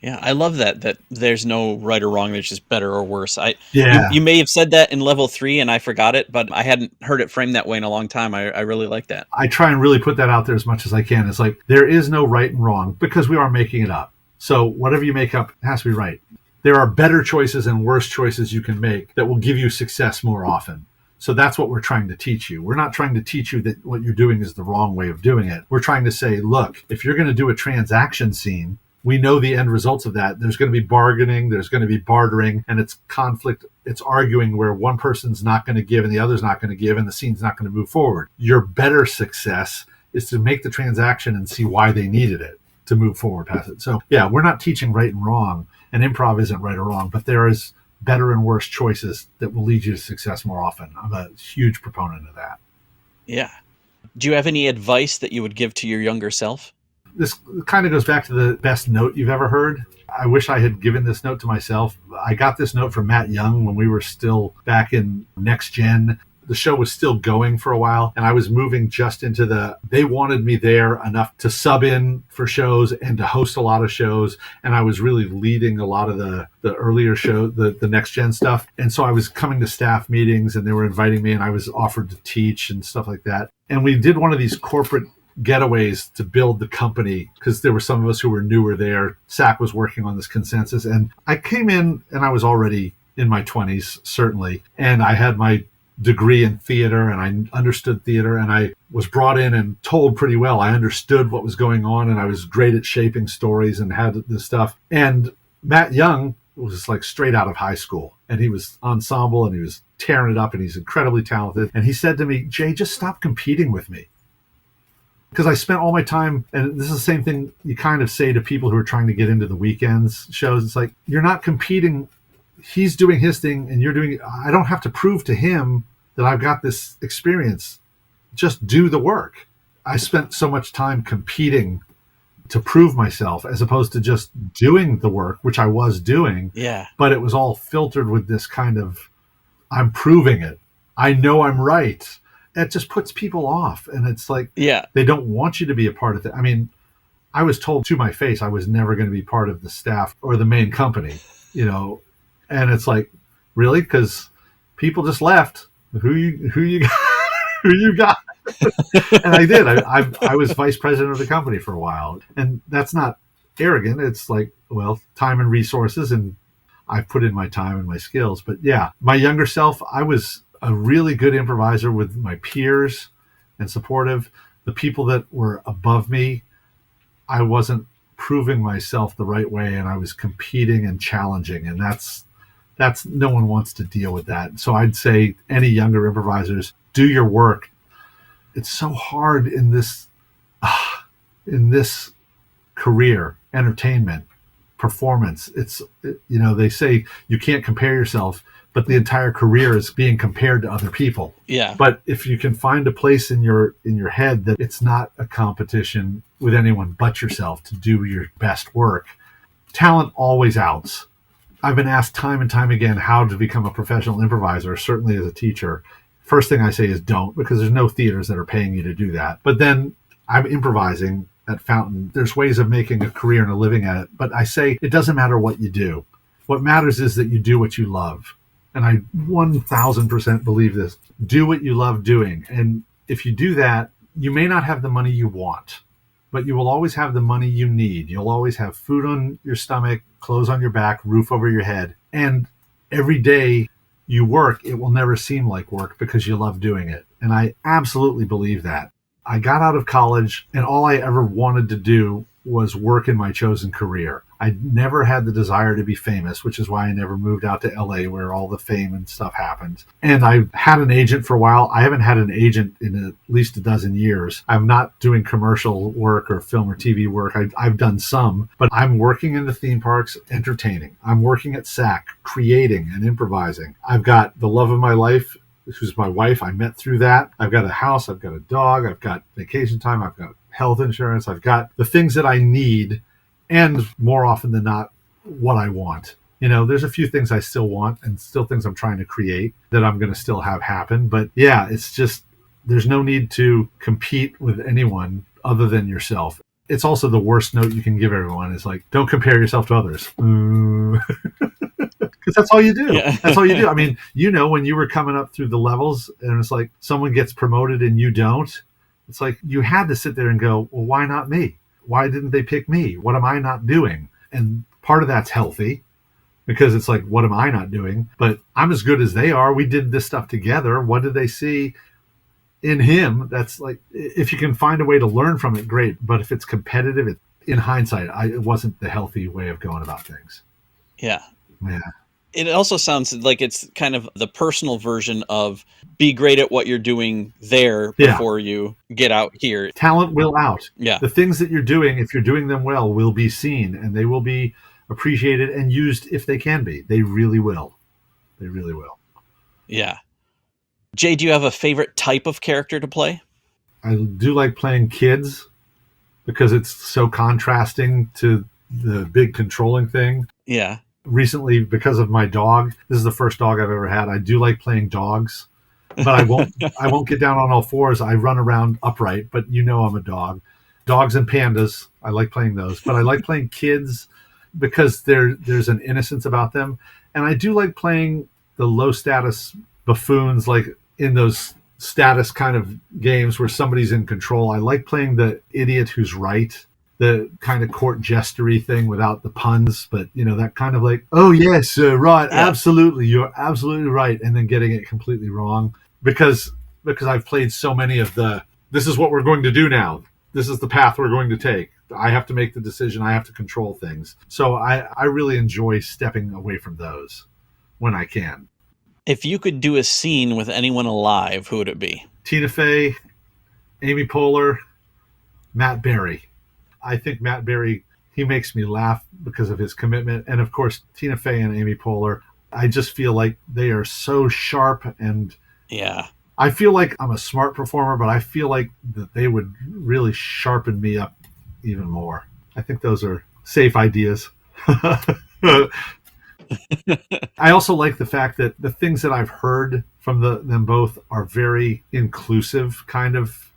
Yeah, I love that there's no right or wrong. There's just better or worse. Yeah. You may have said that in level 3 and I forgot it, but I hadn't heard it framed that way in a long time. I really like that. I try and really put that out there as much as I can. It's like, there is no right and wrong because we are making it up. So whatever you make up has to be right. There are better choices and worse choices you can make that will give you success more often. So that's what we're trying to teach you. We're not trying to teach you that what you're doing is the wrong way of doing it. We're trying to say, look, if you're going to do a transaction scene, we know the end results of that. There's going to be bargaining, there's going to be bartering, and it's conflict. It's arguing where one person's not going to give and the other's not going to give, and the scene's not going to move forward. Your better success is to make the transaction and see why they needed it to move forward past it. So yeah, we're not teaching right and wrong, and improv isn't right or wrong, but there is better and worse choices that will lead you to success more often. I'm a huge proponent of that. Yeah. Do you have any advice that you would give to your younger self? This kind of goes back to the best note you've ever heard. I wish I had given this note to myself. I got this note from Matt Young when we were still back in Next Gen. The show was still going for a while, and I was moving just into they wanted me there enough to sub in for shows and to host a lot of shows. And I was really leading a lot of the earlier show, the Next Gen stuff. And so I was coming to staff meetings and they were inviting me and I was offered to teach and stuff like that. And we did one of these corporate getaways to build the company because there were some of us who were newer there. SAC was working on this consensus, and I came in and I was already in my 20s, certainly, and I had my degree in theater and I understood theater, and I was brought in and told pretty well. I understood what was going on and I was great at shaping stories and had this stuff. And Matt Young was like straight out of high school, and he was ensemble and he was tearing it up and he's incredibly talented. And he said to me, Jay, just stop competing with me. Because I spent all my time, and this is the same thing you kind of say to people who are trying to get into the weekends shows. It's like, you're not competing. He's doing his thing and you're doing, I don't have to prove to him that I've got this experience. Just do the work. I spent so much time competing to prove myself as opposed to just doing the work, which I was doing. Yeah. But it was all filtered with this kind of, I'm proving it. I know I'm right. It just puts people off. And it's like, Yeah. they don't want you to be a part of it. I mean, I was told to my face I was never going to be part of the staff or the main company, and it's like, really? Because people just left. Who you got? Who you got? And I did. I was vice president of the company for a while. And that's not arrogant. It's like, well, time and resources, and I've put in my time and my skills. But yeah, my younger self, I was a really good improviser with my peers and supportive. The people that were above me, I wasn't proving myself the right way, and I was competing and challenging, and that's no one wants to deal with that. So I'd say any younger improvisers, do your work. It's so hard in this career, entertainment, performance. They say you can't compare yourself, but the entire career is being compared to other people. Yeah. But if you can find a place in your head that it's not a competition with anyone but yourself to do your best work, talent always outs. I've been asked time and time again how to become a professional improviser, certainly as a teacher. First thing I say is don't, because there's no theaters that are paying you to do that. But then I'm improvising at Fountain. There's ways of making a career and a living at it. But I say it doesn't matter what you do. What matters is that you do what you love. And I 1000% believe this. Do what you love doing. And if you do that, you may not have the money you want, but you will always have the money you need. You'll always have food on your stomach, clothes on your back, roof over your head. And every day you work, it will never seem like work because you love doing it. And I absolutely believe that. I got out of college and all I ever wanted to do was work in my chosen career. I never had the desire to be famous, which is why I never moved out to LA where all the fame and stuff happens. And I had an agent for a while. I haven't had an agent in at least a dozen years. I'm not doing commercial work or film or TV work. I've done some, but I'm working in the theme parks, entertaining. I'm working at SAC, creating and improvising. I've got the love of my life, who's my wife. I met through that. I've got a house. I've got a dog. I've got vacation time. I've got health insurance. I've got the things that I need, and more often than not, what I want. There's a few things I still want and still things I'm trying to create that I'm going to still have happen. But yeah, it's just, there's no need to compete with anyone other than yourself. It's also the worst note you can give everyone is like, don't compare yourself to others. Because that's all you do. Yeah. That's all you do. I mean, when you were coming up through the levels and it's like someone gets promoted and you don't, it's like you had to sit there and go, well, why not me? Why didn't they pick me? What am I not doing? And part of that's healthy because it's like, what am I not doing? But I'm as good as they are. We did this stuff together. What did they see in him? That's like, if you can find a way to learn from it, great. But if it's competitive, in hindsight, it wasn't the healthy way of going about things. Yeah. Yeah. It also sounds like it's kind of the personal version of be great at what you're doing there before you get out here. Talent will out. Yeah. The things that you're doing, if you're doing them well, will be seen and they will be appreciated and used if they can be. They really will. They really will. Yeah. Jay, do you have a favorite type of character to play? I do like playing kids because it's so contrasting to the big controlling thing. Yeah. Recently, because of my dog, this is the first dog I've ever had. I do like playing dogs, but I won't get down on all fours. I run around upright, but I'm a dog. Dogs and pandas, I like playing those, but I like playing kids because there's an innocence about them. And I do like playing the low status buffoons, like in those status kind of games where somebody's in control. I like playing the idiot who's right. The kind of court jestery thing without the puns, but that kind of like, oh yes, right, yeah. Absolutely, you're absolutely right, and then getting it completely wrong because I've played so many of this is what we're going to do now. This is the path we're going to take. I have to make the decision. I have to control things. So I really enjoy stepping away from those when I can. If you could do a scene with anyone alive, who would it be? Tina Fey, Amy Poehler, Matt Berry. I think Matt Berry, he makes me laugh because of his commitment. And of course, Tina Fey and Amy Poehler, I just feel like they are so sharp. And yeah, I feel like I'm a smart performer, but I feel like that they would really sharpen me up even more. I think those are safe ideas. I also like the fact that the things that I've heard from them both are very inclusive, kind of.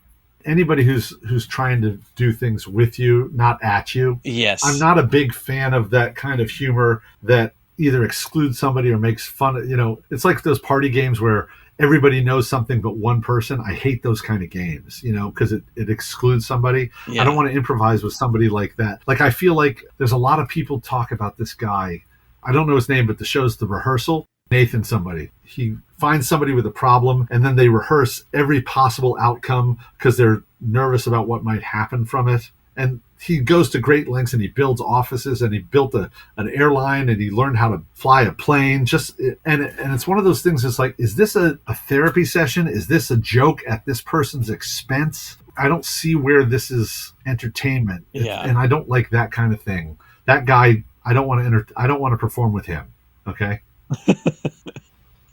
Anybody who's trying to do things with you, not at you. Yes. I'm not a big fan of that kind of humor that either excludes somebody or makes fun of, it's like those party games where everybody knows something but one person. I hate those kind of games, because it excludes somebody. Yeah. I don't want to improvise with somebody like that. Like, I feel like there's a lot of people talk about this guy. I don't know his name, but the show's The Rehearsal. Nathan somebody. He finds somebody with a problem and then they rehearse every possible outcome because they're nervous about what might happen from it. And he goes to great lengths and he builds offices and he built an airline and he learned how to fly a plane. And it's one of those things that's like, is this a therapy session? Is this a joke at this person's expense? I don't see where this is entertainment. Yeah. And I don't like that kind of thing. That guy, I don't want to perform with him. Okay.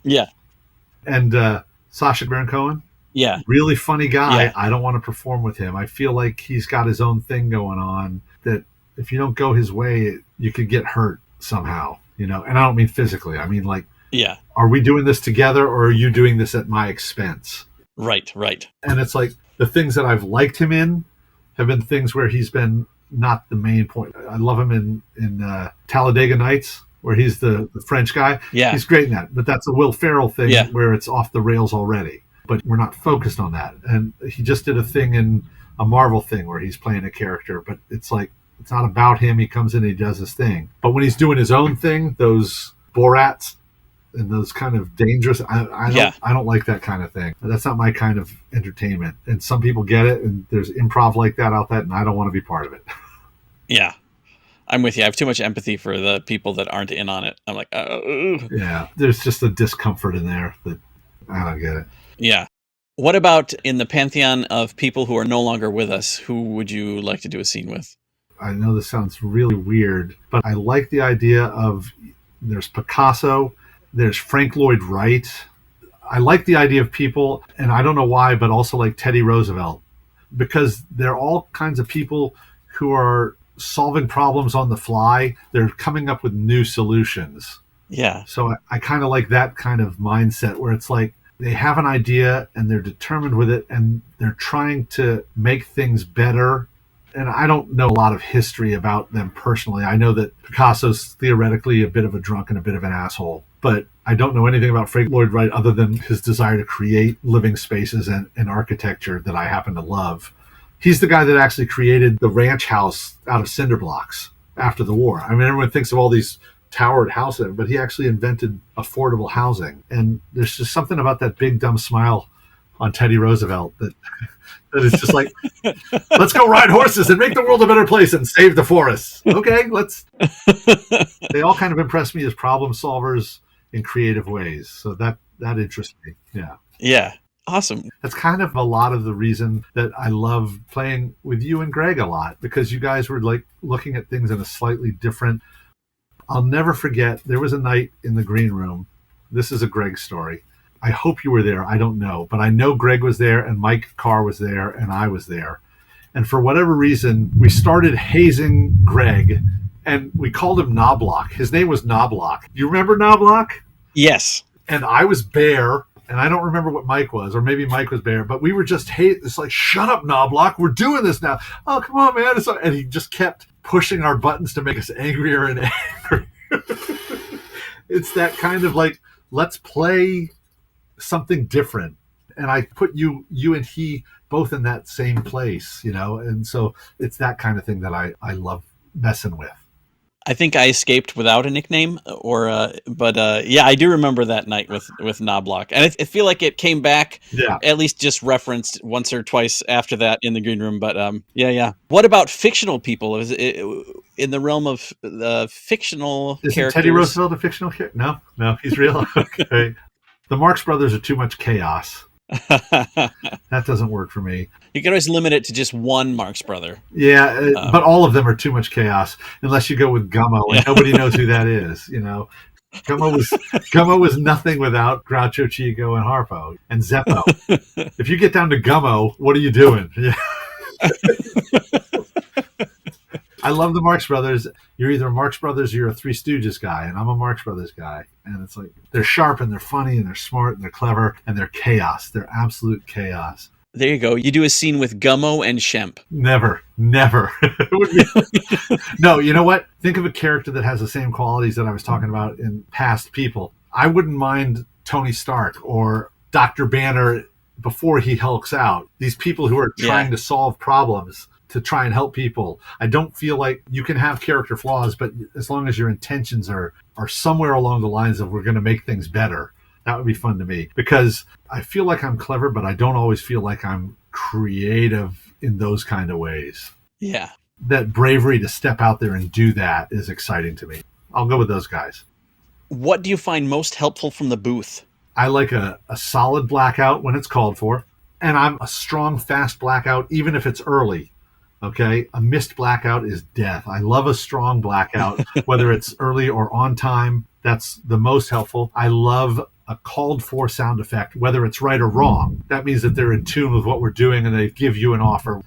Yeah. And Sacha Baron Cohen, yeah, really funny guy. Yeah. I don't want to perform with him. I feel like he's got his own thing going on that if you don't go his way, you could get hurt somehow, and I don't mean physically. I mean, like, yeah, are we doing this together or are you doing this at my expense? Right. And it's like the things that I've liked him in have been things where he's been not the main point. I love him in Talladega Nights, where he's the French guy. Yeah. He's great in that. But that's a Will Ferrell thing where it's off the rails already. But we're not focused on that. And he just did a thing in a Marvel thing where he's playing a character, but it's like, it's not about him. He comes in and he does his thing. But when he's doing his own thing, those Borats and those kind of dangerous, I don't like that kind of thing. That's not my kind of entertainment. And some people get it, and there's improv like that out there, and I don't want to be part of it. Yeah. I'm with you. I have too much empathy for the people that aren't in on it. I'm like, oh. Yeah, there's just a discomfort in there that I don't get it. Yeah. What about in the pantheon of people who are no longer with us? Who would you like to do a scene with? I know this sounds really weird, but I like the idea of there's Picasso, there's Frank Lloyd Wright. I like the idea of people, and I don't know why, but also like Teddy Roosevelt, because they're all kinds of people who are solving problems on the fly. They're coming up with new solutions. Yeah. So I kind of like that kind of mindset where it's like they have an idea and they're determined with it and they're trying to make things better. And I don't know a lot of history about them personally. I know that Picasso's theoretically a bit of a drunk and a bit of an asshole, but I don't know anything about Frank Lloyd Wright other than his desire to create living spaces and architecture that I happen to love. He's the guy that actually created the ranch house out of cinder blocks after the war. I mean, everyone thinks of all these towered houses, but he actually invented affordable housing. And there's just something about that big, dumb smile on Teddy Roosevelt that it's just like, let's go ride horses and make the world a better place and save the forests. Okay, let's. They all kind of impress me as problem solvers in creative ways. So that interests me. Yeah. Yeah. Awesome. That's kind of a lot of the reason that I love playing with you and Greg a lot, because you guys were like looking at things in a slightly different. I'll never forget, there was a night in the green room. This is a Greg story. I hope you were there. I don't know. But I know Greg was there and Mike Carr was there and I was there. And for whatever reason, we started hazing Greg and we called him Knobloch. His name was Knobloch. You remember Knobloch? Yes. And I was Bear. And I don't remember what Mike was, or maybe Mike was Bear, but we were just it's like, shut up, Knobloch. We're doing this now. Oh, come on, man. And he just kept pushing our buttons to make us angrier and angrier. It's that kind of like, let's play something different. And I put you and he both in that same place, you know? And so it's that kind of thing that I love messing with. I think I escaped without a nickname, but I do remember that night with Knobloch, and I feel like it came back, at least just referenced once or twice after that in the green room. But yeah. What about fictional people? Is it in the realm of the fictional characters? Is Teddy Roosevelt a fictional character? No, he's real. Okay, the Marx Brothers are too much chaos. That doesn't work for me. You can always limit it to just one Marx brother. Yeah, but all of them are too much chaos unless you go with Gummo, and nobody knows who that is. You know, Gummo was nothing without Groucho, Chico, and Harpo and Zeppo. If you get down to Gummo, what are you doing? Yeah. I love the Marx Brothers. You're either a Marx Brothers or you're a Three Stooges guy, and I'm a Marx Brothers guy. And it's like, they're sharp and they're funny and they're smart and they're clever and they're chaos. They're absolute chaos. There you go. You do a scene with Gummo and Shemp. Never. No, you know what? Think of a character that has the same qualities that I was talking about in past people. I wouldn't mind Tony Stark or Dr. Banner before he hulks out. These people who are trying to solve problems to try and help people. I don't feel like you can have character flaws, but as long as your intentions are somewhere along the lines of we're going to make things better, that would be fun to me, because I feel like I'm clever, but I don't always feel like I'm creative in those kind of ways. Yeah. That bravery to step out there and do that is exciting to me. I'll go with those guys. What do you find most helpful from the booth? I like a solid blackout when it's called for, and I'm a strong, fast blackout, even if it's early. Okay, a missed blackout is death. I love a strong blackout, whether it's early or on time. That's the most helpful. I love a called for sound effect, whether it's right or wrong. That means that they're in tune with what we're doing and they give you an offer.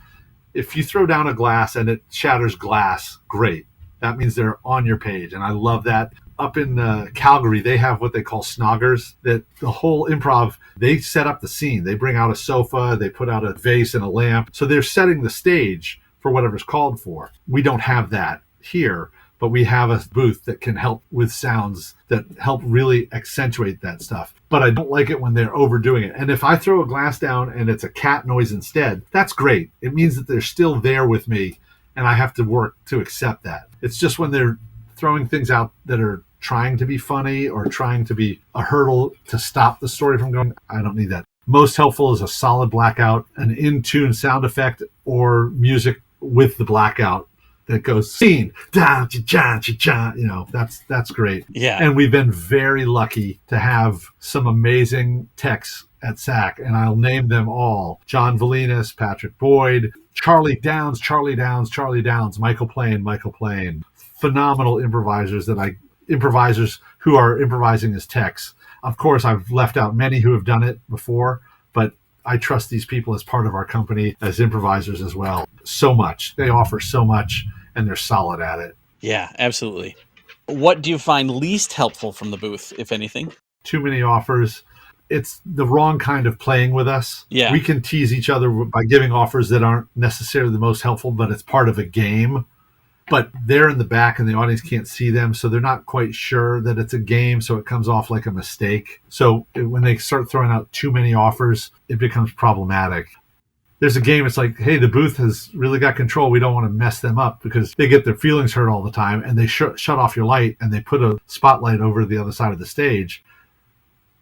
If you throw down a glass and it shatters glass, great. That means they're on your page, and I love that. Up in Calgary, they have what they call snoggers, that the whole improv, they set up the scene. They bring out a sofa, they put out a vase and a lamp. So they're setting the stage for whatever's called for. We don't have that here, but we have a booth that can help with sounds that help really accentuate that stuff. But I don't like it when they're overdoing it. And if I throw a glass down and it's a cat noise instead, that's great. It means that they're still there with me, and I have to work to accept that. It's just when they're throwing things out that are trying to be funny or trying to be a hurdle to stop the story from going, I don't need that. Most helpful is a solid blackout, an in-tune sound effect or music with the blackout that goes scene, da, cha, cha, cha, that's great. Yeah. And we've been very lucky to have some amazing techs at SAC, and I'll name them all. John Valinas, Patrick Boyd, Charlie Downs, Michael Plain. Phenomenal improvisers who are improvising as techs. Of course, I've left out many who have done it before, but I trust these people as part of our company as improvisers as well. So much. They offer so much, and they're solid at it. Yeah, absolutely. What do you find least helpful from the booth, if anything? Too many offers. It's the wrong kind of playing with us. Yeah. We can tease each other by giving offers that aren't necessarily the most helpful, but it's part of a game. But they're in the back and the audience can't see them, so they're not quite sure that it's a game, so it comes off like a mistake. So when they start throwing out too many offers, it becomes problematic. There's a game, it's like, hey, the booth has really got control. We don't want to mess them up because they get their feelings hurt all the time, and they shut off your light, and they put a spotlight over the other side of the stage.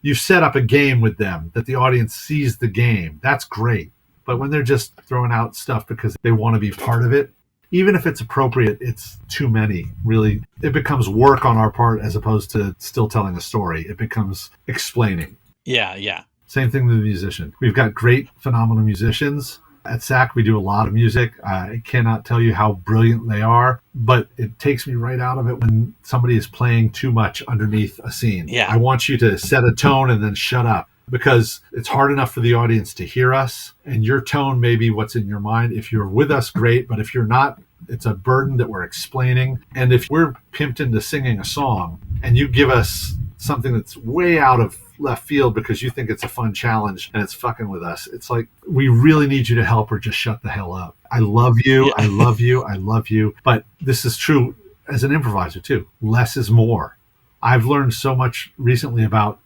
You set up a game with them that the audience sees the game. That's great. But when they're just throwing out stuff because they want to be part of it, even if it's appropriate, it's too many, really. It becomes work on our part as opposed to still telling a story. It becomes explaining. Yeah. Same thing with the musician. We've got great, phenomenal musicians. At SAC, we do a lot of music. I cannot tell you how brilliant they are, but it takes me right out of it when somebody is playing too much underneath a scene. Yeah. I want you to set a tone and then shut up, because it's hard enough for the audience to hear us, and your tone may be what's in your mind. If you're with us, great, but if you're not, it's a burden that we're explaining. And if we're pimped into singing a song and you give us something that's way out of left field because you think it's a fun challenge and it's fucking with us, it's like, we really need you to help or just shut the hell up. I love you. Yeah. I love you. But this is true as an improviser too. Less is more. I've learned so much recently about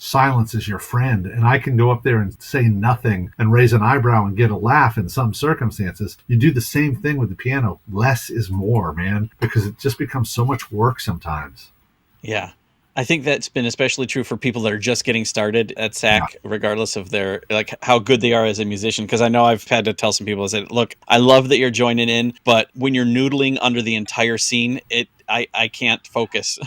silence is your friend, and I can go up there and say nothing and raise an eyebrow and get a laugh in some circumstances. You do the same thing with the piano. Less is more, man, because it just becomes so much work sometimes. Yeah. I think that's been especially true for people that are just getting started at SAC, regardless of their, like, how good they are as a musician. Because I know I've had to tell some people, I said, look, I love that you're joining in, but when you're noodling under the entire scene, I can't focus.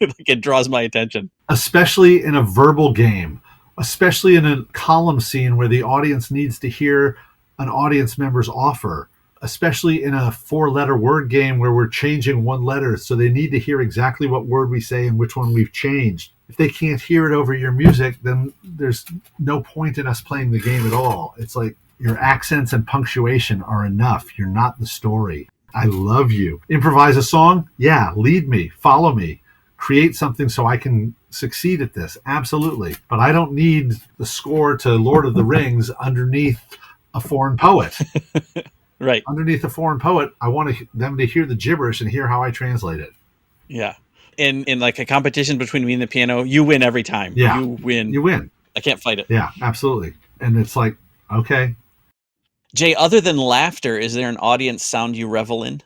Like, it draws my attention. Especially in a verbal game, especially in a column scene where the audience needs to hear an audience member's offer, especially in a 4-letter word game where we're changing one letter, so they need to hear exactly what word we say and which one we've changed. If they can't hear it over your music, then there's no point in us playing the game at all. It's like your accents and punctuation are enough. You're not the story. I love you. Improvise a song? Yeah, lead me, follow me. Create something so I can succeed at this. Absolutely. But I don't need the score to Lord of the Rings underneath a foreign poet. Right. Underneath a foreign poet, I want them to hear the gibberish and hear how I translate it. Yeah. In like a competition between me and the piano, you win every time. Yeah. You win. You win. I can't fight it. Yeah, absolutely. And it's like, okay. Jay, other than laughter, is there an audience sound you revel in?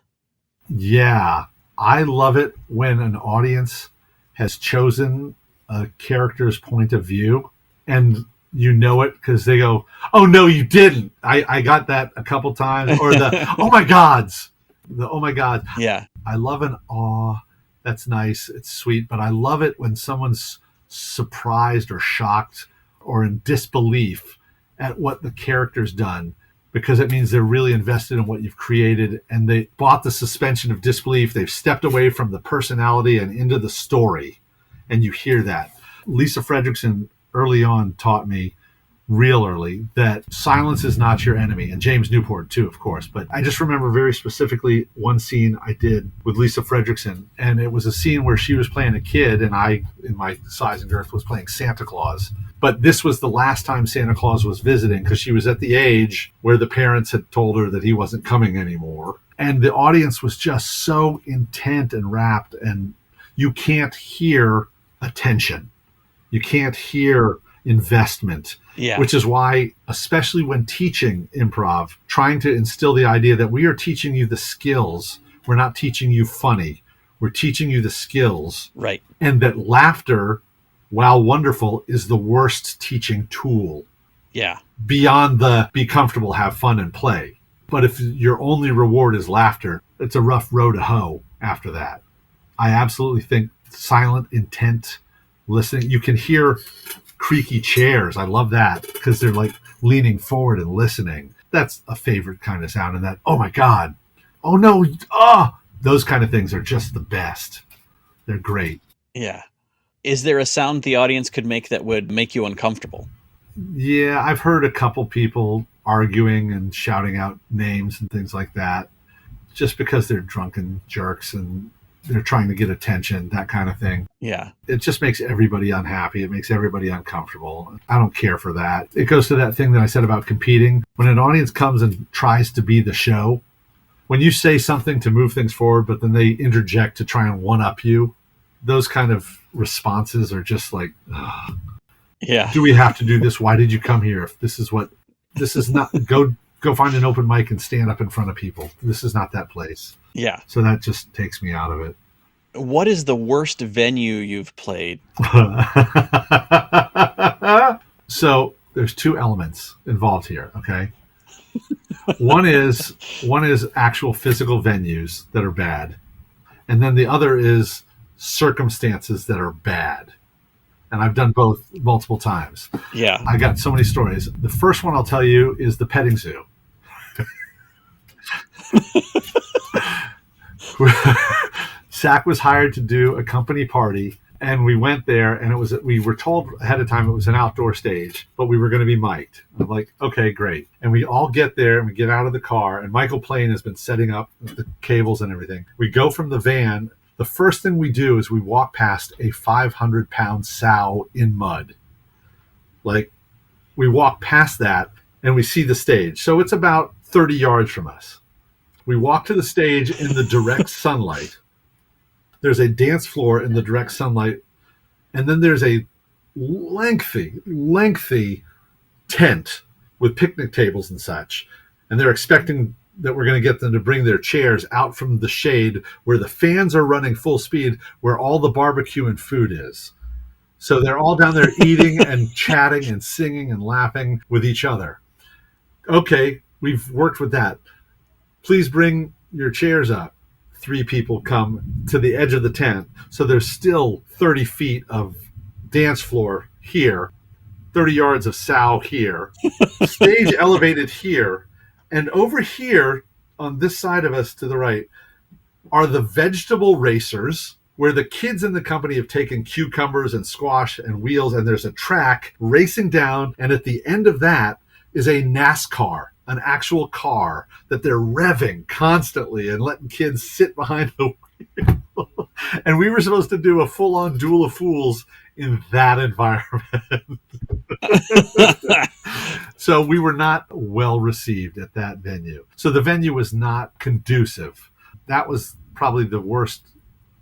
Yeah. I love it when an audience has chosen a character's point of view, and you know it because they go, oh, no, you didn't. I got that a couple times. Or the, oh, my gods. The, oh, my God. Yeah. I love an awe. That's nice. It's sweet. But I love it when someone's surprised or shocked or in disbelief at what the character's done, because it means they're really invested in what you've created, and they bought the suspension of disbelief. They've stepped away from the personality and into the story, and you hear that. Lisa Fredrickson early on taught me, real early, that silence is not your enemy, and James Newport too, of course. But I just remember very specifically one scene I did with Lisa Fredrickson, and it was a scene where she was playing a kid, and I, in my size and girth, was playing Santa Claus. But this was the last time Santa Claus was visiting, because she was at the age where the parents had told her that he wasn't coming anymore. And the audience was just so intent and rapt, and you can't hear attention. You can't hear investment. Yeah. Which is why, especially when teaching improv, trying to instill the idea that we are teaching you the skills. We're not teaching you funny. We're teaching you the skills. Right. And that laughter, while wonderful, is the worst teaching tool. Yeah. Beyond the be comfortable, have fun, and play. But if your only reward is laughter, it's a rough row to hoe after that. I absolutely think silent intent listening. You can hear creaky chairs. I love that because they're like leaning forward and listening. That's a favorite kind of sound. And that, oh my God, oh no, those kind of things are just the best. They're great. Yeah. Is there a sound the audience could make that would make you uncomfortable? Yeah, I've heard a couple people arguing and shouting out names and things like that just because they're drunken jerks and they're trying to get attention, that kind of thing. Yeah. It just makes everybody unhappy. It makes everybody uncomfortable. I don't care for that. It goes to that thing that I said about competing. When an audience comes and tries to be the show, when you say something to move things forward, but then they interject to try and one-up you, those kind of responses are just like, ugh. Yeah. Do we have to do this? Why did you come here? If this is not, go find an open mic and stand up in front of people. This is not that place. Yeah. So that just takes me out of it. What is the worst venue you've played? So there's two elements involved here. Okay. One is actual physical venues that are bad. And then the other is circumstances that are bad. And I've done both multiple times. Yeah. I got so many stories. The first one I'll tell you is the petting zoo. Sack was hired to do a company party, and we went there, and we were told ahead of time it was an outdoor stage, but we were going to be mic'd. I'm like, okay, great. And we all get there, and we get out of the car, and Michael Plain has been setting up the cables and everything. We go from the van. The first thing we do is we walk past a 500-pound sow in mud. Like, we walk past that, and we see the stage. So it's about 30 yards from us. We walk to the stage in the direct sunlight. There's a dance floor in the direct sunlight, and then there's a lengthy tent with picnic tables and such. And they're expecting that we're going to get them to bring their chairs out from the shade where the fans are running full speed, where all the barbecue and food is. So they're all down there eating and chatting and singing and laughing with each other. Okay, we've worked with that. Please bring your chairs up. 3 people come to the edge of the tent. So there's still 30 feet of dance floor here, 30 yards of sow here, stage elevated here. And over here, on this side of us to the right, are the vegetable racers, where the kids in the company have taken cucumbers and squash and wheels, and there's a track racing down. And at the end of that is a NASCAR, an actual car that they're revving constantly and letting kids sit behind the wheel. And we were supposed to do a full-on Duel of Fools in that environment. So we were not well received at that venue. So the venue was not conducive. That was probably the worst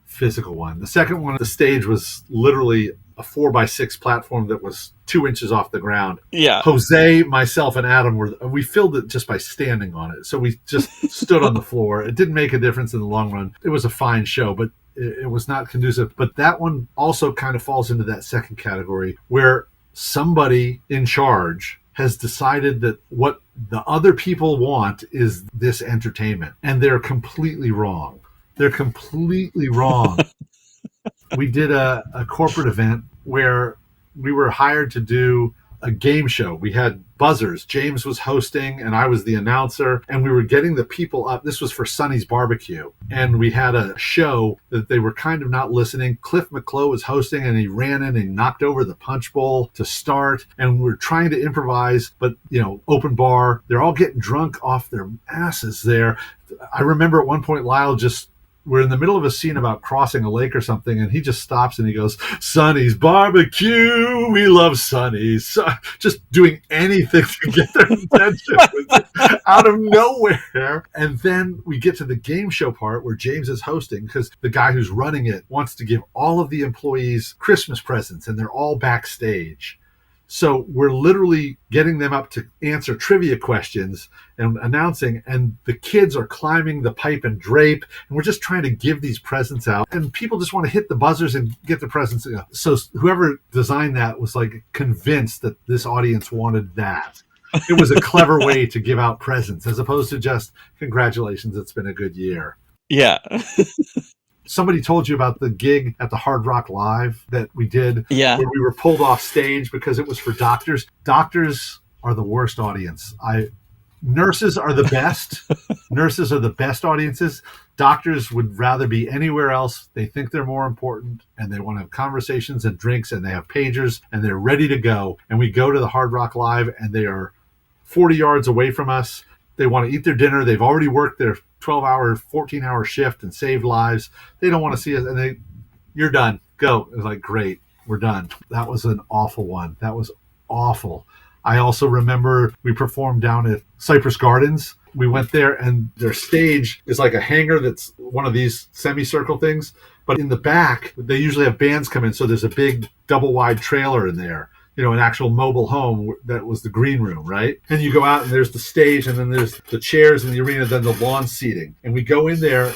physical one. The second one, the stage was literally a 4x6 platform that was 2 inches off the ground. Yeah. Jose, myself, and Adam we filled it just by standing on it. So we just stood on the floor. It didn't make a difference in the long run. It was a fine show, but it was not conducive. But that one also kind of falls into that second category where somebody in charge has decided that what the other people want is this entertainment. And they're completely wrong. They're completely wrong. We did a corporate event where we were hired to do a game show. We had buzzers. James was hosting and I was the announcer, and we were getting the people up. This was for Sonny's Barbecue. And we had a show that they were kind of not listening. Cliff McClough was hosting, and he ran in and knocked over the punch bowl to start. And we're trying to improvise, but open bar, they're all getting drunk off their asses there. I remember at one point Lyle we're in the middle of a scene about crossing a lake or something, and he just stops and he goes, "Sonny's Barbecue, we love Sonny's." So, just doing anything to get their attention out of nowhere. And then we get to the game show part where James is hosting, because the guy who's running it wants to give all of the employees Christmas presents, and they're all backstage. So we're literally getting them up to answer trivia questions and announcing, and the kids are climbing the pipe and drape, and we're just trying to give these presents out, and people just want to hit the buzzers and get the presents. So whoever designed that was like convinced that this audience wanted that. it was a clever way to give out presents as opposed to just congratulations, it's been a good year. Yeah. Somebody told you about the gig at the Hard Rock Live that we did Yeah. where we were pulled off stage because it was for doctors. Doctors are the worst audience. Nurses are the best. Nurses are the best audiences. Doctors would rather be anywhere else. They think they're more important and they want to have conversations and drinks and they have pagers and they're ready to go. And we go to the Hard Rock Live and they are 40 yards away from us. They want to eat their dinner. They've already worked their 12-hour, 14-hour shift and saved lives. They don't want to see us. And you're done. Go. It was like, great, we're done. That was an awful one. That was awful. I also remember we performed down at Cypress Gardens. We went there and their stage is like a hangar that's one of these semicircle things. But in the back, they usually have bands come in. So there's a big double wide trailer in there, an actual mobile home that was the green room, right? And you go out and there's the stage and then there's the chairs in the arena, then the lawn seating. And we go in there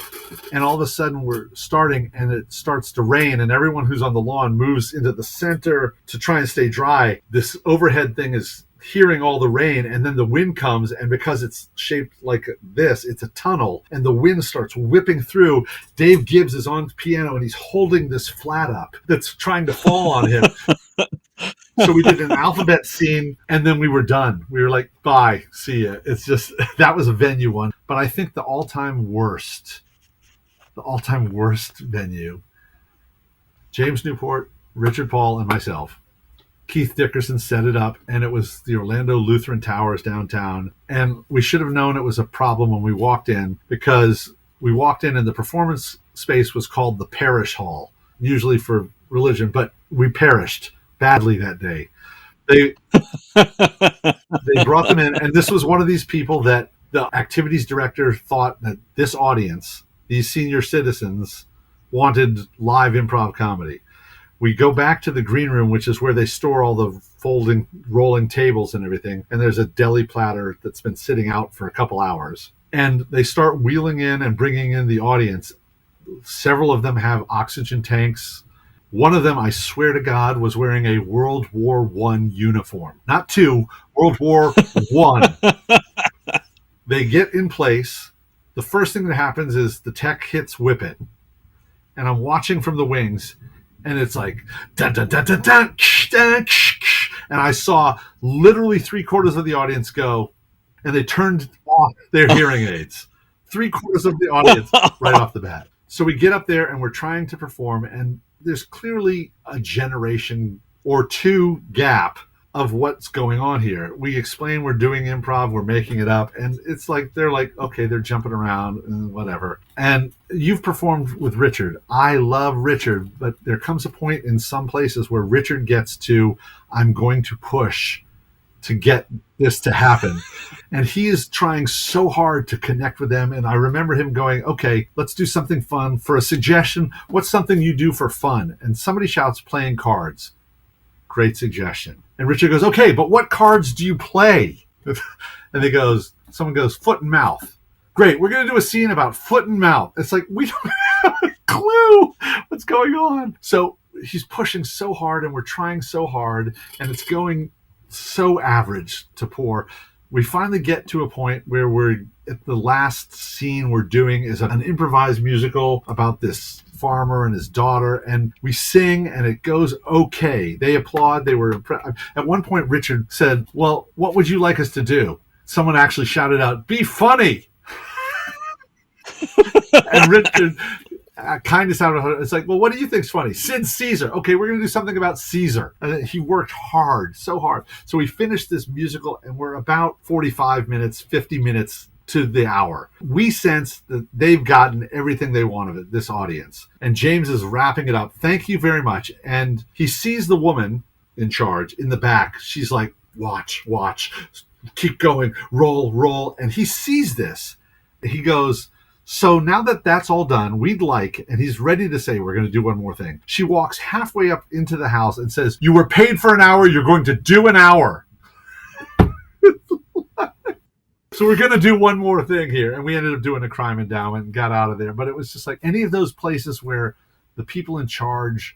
and all of a sudden we're starting and it starts to rain and everyone who's on the lawn moves into the center to try and stay dry. This overhead thing is hearing all the rain and then the wind comes and because it's shaped like this, it's a tunnel and the wind starts whipping through. Dave Gibbs is on piano and he's holding this flat up that's trying to fall on him. So we did an alphabet scene and then we were done. We were like, bye, see ya. It's just, that was a venue one. But I think the all-time worst venue, James Newport, Richard Paul, and myself. Keith Dickerson set it up, and it was the Orlando Lutheran Towers downtown. And we should have known it was a problem when we walked in because we walked in and the performance space was called the Parish Hall, usually for religion, but we perished badly that day. They brought them in, and this was one of these people that the activities director thought that this audience, these senior citizens, wanted live improv comedy. We go back to the green room, which is where they store all the folding, rolling tables and everything. And there's a deli platter that's been sitting out for a couple hours. And they start wheeling in and bringing in the audience. Several of them have oxygen tanks. One of them, I swear to God, was wearing a World War I uniform. Not two, World War I. They get in place. The first thing that happens is the tech hits whip it. And I'm watching from the wings. And it's like, dun, dun, dun, dun, dun, dun, and I saw literally 3/4 of the audience go, and they turned off their hearing aids. 3/4 of the audience right off the bat. So we get up there and we're trying to perform, and there's clearly a generation or two gap of what's going on here. We explain we're doing improv, we're making it up, and it's like they're like, okay, they're jumping around and whatever. And you've performed with Richard. I love Richard, but there comes a point in some places where Richard gets to, I'm going to push to get this to happen. And he is trying so hard to connect with them. And I remember him going, okay, let's do something fun. For a suggestion, what's something you do for fun? And somebody shouts, playing cards. Great suggestion. And Richard goes, okay, but what cards do you play? And someone goes, foot and mouth. Great, we're going to do a scene about foot and mouth. It's like, we don't have a clue what's going on. So he's pushing so hard and we're trying so hard and it's going so average to poor. We finally get to a point where we're at the last scene we're doing is an improvised musical about this farmer and his daughter, and we sing and it goes okay. They applaud. They were impressed. At one point, Richard said, well, what would you like us to do? Someone actually shouted out, be funny. And Richard kind of sounded, it's like, well, what do you think's funny? Sid Caesar. Okay, we're going to do something about Caesar. And he worked hard, so hard. So we finished this musical and we're about 45 minutes, 50 minutes to the hour. We sense that they've gotten everything they want of it, this audience. And James is wrapping it up. Thank you very much. And he sees the woman in charge in the back. She's like, watch, keep going, roll. And he sees this. He goes, so now that that's all done, we'd like, and he's ready to say, we're going to do one more thing. She walks halfway up into the house and says, you were paid for an hour. You're going to do an hour. So we're going to do one more thing here. And we ended up doing a crime endowment and got out of there. But it was just like any of those places where the people in charge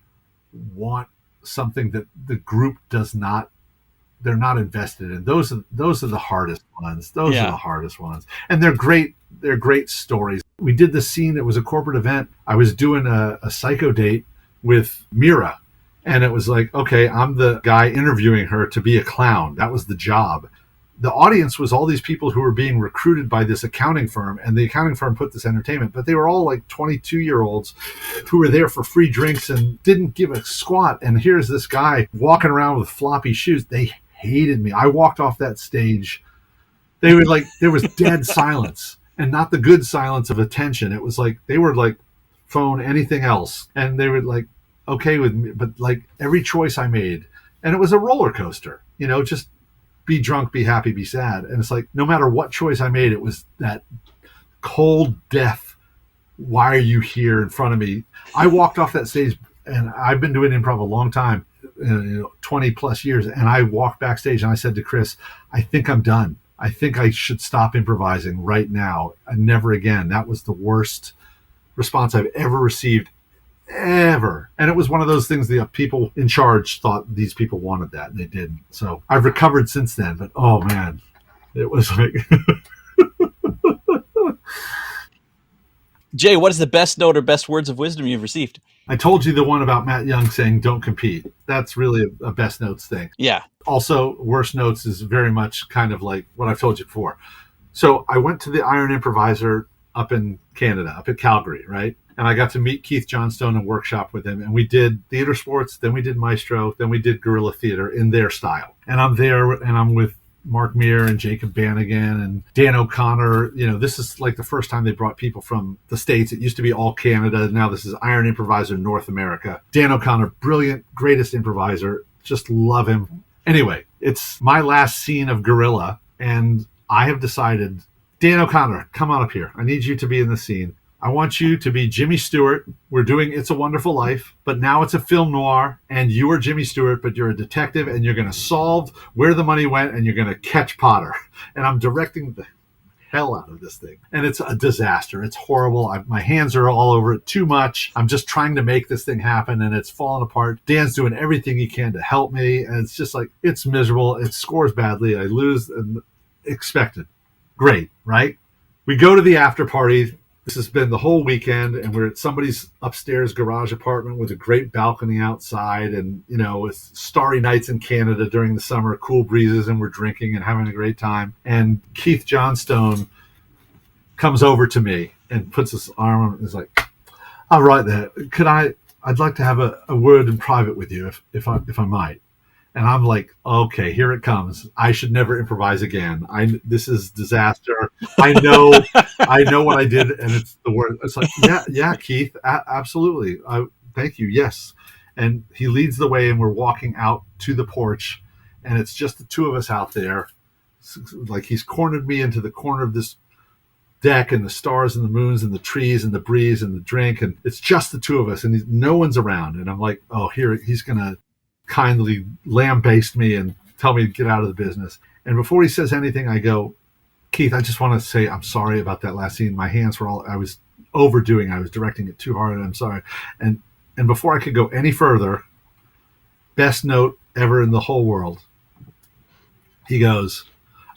want something that the group does not they're not invested in. Those are the hardest ones. Those are Yeah. the hardest ones. And they're great. They're great stories. We did this scene. It was a corporate event. I was doing a psycho date with Mira. And it was like, okay, I'm the guy interviewing her to be a clown. That was the job. The audience was all these people who were being recruited by this accounting firm, and the accounting firm put this entertainment, but they were all like 22-year-olds who were there for free drinks and didn't give a squat. And here's this guy walking around with floppy shoes. They hated me. I walked off that stage. They were like, there was dead silence, and not the good silence of attention. It was like, they were like, phone anything else. And they were like, okay with me, but like every choice I made, and it was a roller coaster, just be drunk, be happy, be sad. And it's like, no matter what choice I made, it was that cold death. Why are you here in front of me? I walked off that stage, and I've been doing improv a long time, 20 plus years. And I walked backstage and I said to Chris, I think I'm done. I think I should stop improvising right now and never again. That was the worst response I've ever received, ever. And it was one of those things the people in charge thought these people wanted that, and they didn't. So I've recovered since then, but oh man, it was like Jay, what is the best note or best words of wisdom you've received? I told you the one about Matt Young saying don't compete. That's really a best notes thing. Yeah. Also, worst notes is very much kind of like what I've told you before. So I went to the Iron Improviser up in Canada, up at Calgary, right? And I got to meet Keith Johnstone and workshop with him. And we did theater sports, then we did Maestro, then we did guerrilla theater in their style. And I'm there, and I'm with Mark Meir and Jacob Bannigan and Dan O'Connor. This is like the first time they brought people from the States. It used to be all Canada. Now this is Iron Improviser North America. Dan O'Connor, brilliant, greatest improviser. Just love him. Anyway, it's my last scene of Guerrilla, and I have decided, Dan O'Connor, come on up here. I need you to be in the scene. I want you to be Jimmy Stewart. We're doing It's a Wonderful Life, but now it's a film noir, and you are Jimmy Stewart, but you're a detective, and you're going to solve where the money went, and you're going to catch Potter. And I'm directing the hell out of this thing. And it's a disaster. It's horrible. My hands are all over it too much. I'm just trying to make this thing happen, and it's falling apart. Dan's doing everything he can to help me, and it's just like, it's miserable. It scores badly. I lose, and expected. Great, right? We go to the after party. This has been the whole weekend, and we're at somebody's upstairs garage apartment with a great balcony outside, and it's starry nights in Canada during the summer, cool breezes, and we're drinking and having a great time. And Keith Johnstone comes over to me and puts his arm on, and is like, all right there, I'd like to have a word in private with you if I might. And I'm like, okay, here it comes. I should never improvise again. This is disaster. I know what I did, and it's the word. It's like, yeah, Keith, absolutely. Thank you. Yes. And he leads the way, and we're walking out to the porch, and it's just the two of us out there. Like, he's cornered me into the corner of this deck, and the stars and the moons and the trees and the breeze and the drink, and it's just the two of us, and no one's around. And I'm like, oh, here, he's gonna kindly lambaste me and tell me to get out of the business. And before he says anything, I go, Keith, I just want to say I'm sorry about that last scene. My hands were I was overdoing. I was directing it too hard, and I'm sorry. And before I could go any further, best note ever in the whole world, he goes,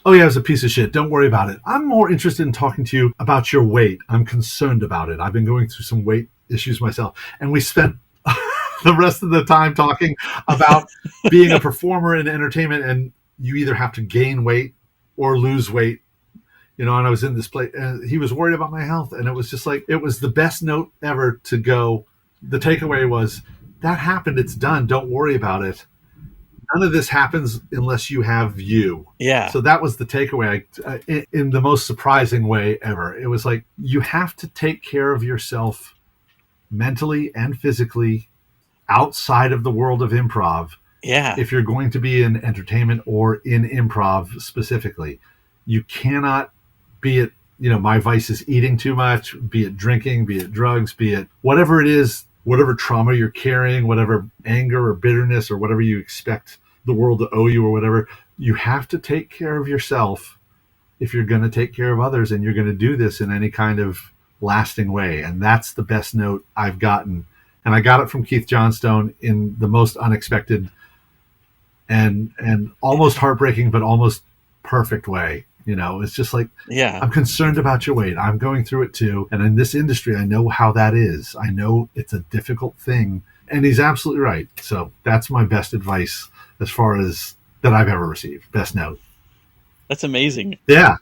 oh yeah, it was a piece of shit. Don't worry about it. I'm more interested in talking to you about your weight. I'm concerned about it. I've been going through some weight issues myself. And we spent the rest of the time talking about being a performer in entertainment, and you either have to gain weight or lose weight, and I was in this place, and he was worried about my health, and it was just like, it was the best note ever to go. The takeaway was, that happened, it's done, don't worry about it. None of this happens unless you have you. Yeah. So that was the takeaway, in the most surprising way ever. It was like, you have to take care of yourself mentally and physically outside of the world of improv. Yeah. If you're going to be in entertainment or in improv specifically, you cannot, be it, my vice is eating too much, be it drinking, be it drugs, be it whatever it is, whatever trauma you're carrying, whatever anger or bitterness or whatever you expect the world to owe you or whatever, you have to take care of yourself if you're going to take care of others, and you're going to do this in any kind of lasting way. And that's the best note I've gotten. And I got it from Keith Johnstone in the most unexpected and almost heartbreaking, but almost perfect way. It's just like, Yeah. I'm concerned about your weight. I'm going through it too. And in this industry, I know how that is. I know it's a difficult thing. And he's absolutely right. So that's my best advice as far as that I've ever received. Best note. That's amazing. Yeah.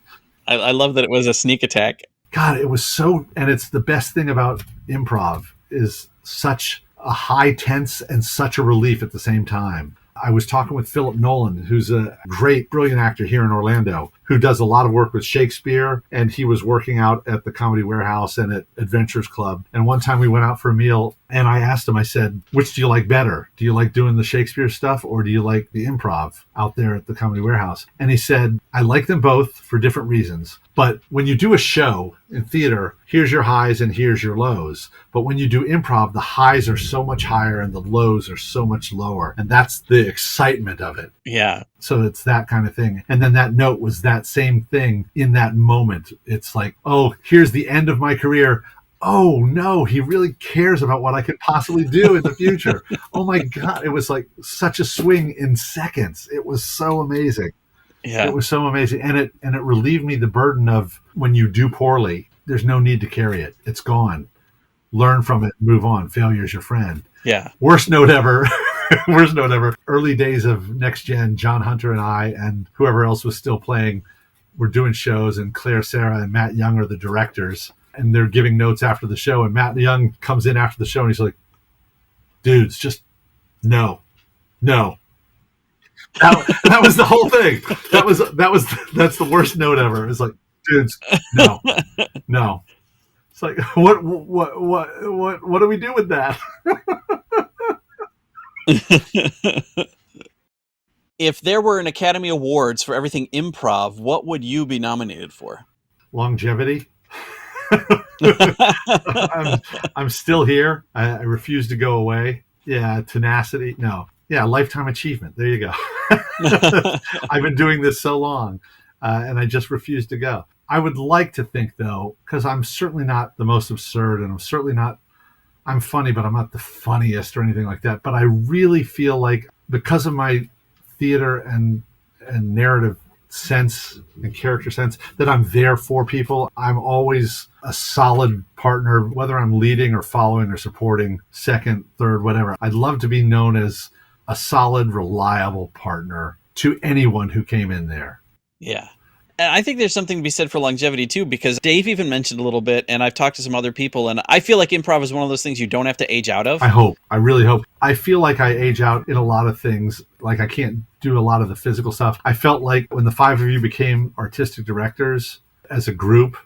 I love that it was a sneak attack. God, it was so, and it's the best thing about improv is such a high tense and such a relief at the same time. I was talking with Philip Nolan, who's a great, brilliant actor here in Orlando, who does a lot of work with Shakespeare, and he was working out at the Comedy Warehouse and at Adventures Club. And one time we went out for a meal, and I asked him, I said, which do you like better? Do you like doing the Shakespeare stuff, or do you like the improv out there at the Comedy Warehouse? And he said, I like them both for different reasons. But when you do a show in theater, here's your highs and here's your lows. But when you do improv, the highs are so much higher and the lows are so much lower. And that's the excitement of it. Yeah. So it's that kind of thing. And then that note was that same thing in that moment. It's like, oh, here's the end of my career. Oh, no, he really cares about what I could possibly do in the future. Oh, my God. It was like such a swing in seconds. It was so amazing. Yeah. It was so amazing. And it relieved me the burden of when you do poorly, there's no need to carry it. It's gone. Learn from it, move on. Failure's your friend. Yeah. Worst note ever. Worst note ever. Early days of Next Gen, John Hunter and I and whoever else was still playing were doing shows, and Claire Sarah and Matt Young are the directors, and they're giving notes after the show, and Matt Young comes in after the show and he's like, dudes, just no. That was the whole thing. That's the worst note ever. It's like, dudes, no. It's like, what do we do with that? If there were an Academy Awards for everything improv, what would you be nominated for? Longevity. I'm still here. I refuse to go away. Yeah, tenacity. No. Yeah, lifetime achievement. There you go. I've been doing this so long, and I just refuse to go. I would like to think, though, because I'm certainly not the most absurd, and I'm funny, but I'm not the funniest or anything like that. But I really feel like because of my theater and narrative sense and character sense, that I'm there for people. I'm always a solid partner, whether I'm leading or following or supporting, second, third, whatever. I'd love to be known as a solid, reliable partner to anyone who came in there. Yeah. And I think there's something to be said for longevity too, because Dave even mentioned a little bit, and I've talked to some other people, and I feel like improv is one of those things you don't have to age out of. I really hope. I feel like I age out in a lot of things. Like I can't do a lot of the physical stuff. I felt like when the five of you became artistic directors as a group,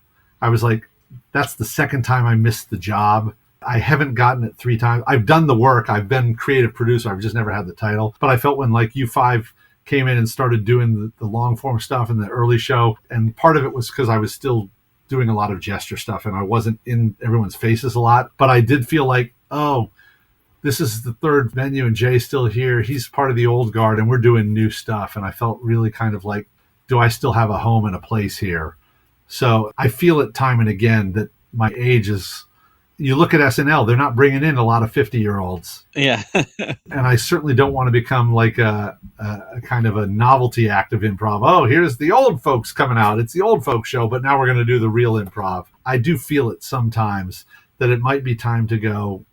I was like, that's the second time I missed the job. I haven't gotten it 3 times. I've done the work. I've been creative producer. I've just never had the title. But I felt when like you five came in and started doing the long form stuff in the early show. And part of it was because I was still doing a lot of gesture stuff and I wasn't in everyone's faces a lot. But I did feel like, oh, this is the third venue and Jay's still here. He's part of the old guard and we're doing new stuff. And I felt really kind of like, do I still have a home and a place here? So I feel it time and again that my age is, you look at SNL, they're not bringing in a lot of 50-year-olds. Yeah. And I certainly don't want to become like a kind of a novelty act of improv. Oh, here's the old folks coming out. It's the old folks show, but now we're going to do the real improv. I do feel it sometimes that it might be time to go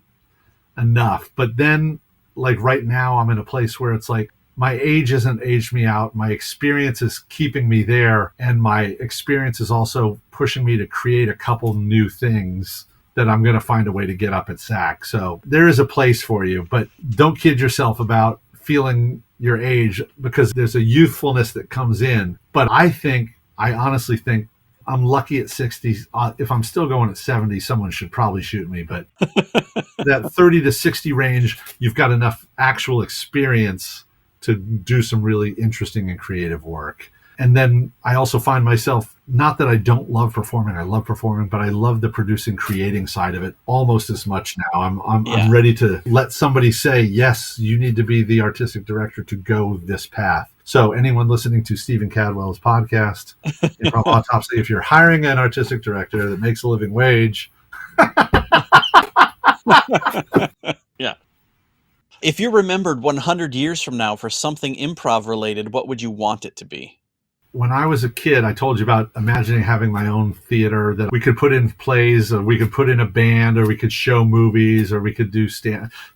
enough. But then, like right now, I'm in a place where it's like, my age hasn't aged me out. My experience is keeping me there. And my experience is also pushing me to create a couple new things that I'm going to find a way to get up at SAC. So there is a place for you, but don't kid yourself about feeling your age because there's a youthfulness that comes in. But I honestly think I'm lucky at 60. If I'm still going at 70, someone should probably shoot me. But that 30 to 60 range, you've got enough actual experience to do some really interesting and creative work. And then I also find myself, not that I don't love performing, I love performing, but I love the producing, creating side of it almost as much now. I'm ready to let somebody say, yes, you need to be the artistic director to go this path. So anyone listening to Stephen Cadwell's podcast, Improv Autopsy, if you're hiring an artistic director that makes a living wage. Yeah. If you're remembered 100 years from now for something improv related, what would you want it to be? When I was a kid, I told you about imagining having my own theater that we could put in plays, or we could put in a band, or we could show movies, or we could do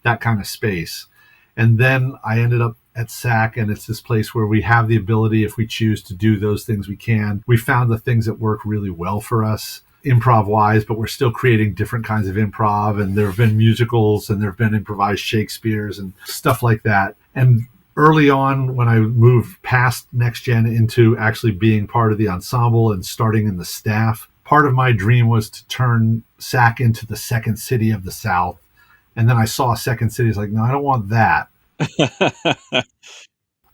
that kind of space. And then I ended up at SAC, and it's this place where we have the ability, if we choose to do those things, we can. We found the things that work really well for us, improv-wise, but we're still creating different kinds of improv. And there have been musicals, and there have been improvised Shakespeares and stuff like that. And early on, when I moved past Next Gen into actually being part of the ensemble and starting in the staff, part of my dream was to turn SAC into the second city of the South. And then I saw Second City. It's like, no, I don't want that.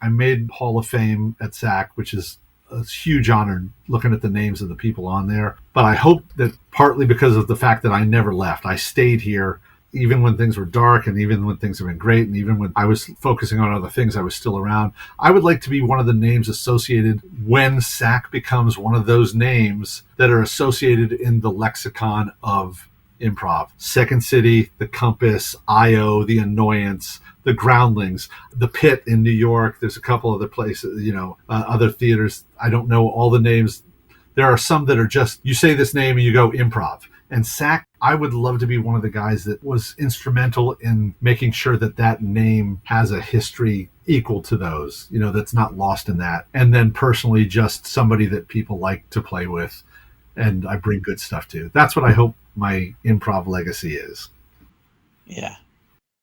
I made Hall of Fame at SAC, which is a huge honor looking at the names of the people on there. But I hope that partly because of the fact that I never left, I stayed here even when things were dark, and even when things have been great, and even when I was focusing on other things, I was still around. I would like to be one of the names associated when SAC becomes one of those names that are associated in the lexicon of improv. Second City, The Compass, IO, The Annoyance, The Groundlings, The Pit in New York. There's a couple other places, other theaters. I don't know all the names. There are some that are just, you say this name and you go improv. And SAC, I would love to be one of the guys that was instrumental in making sure that that name has a history equal to those, that's not lost in that. And then personally, just somebody that people like to play with and I bring good stuff to. That's what I hope my improv legacy is. Yeah.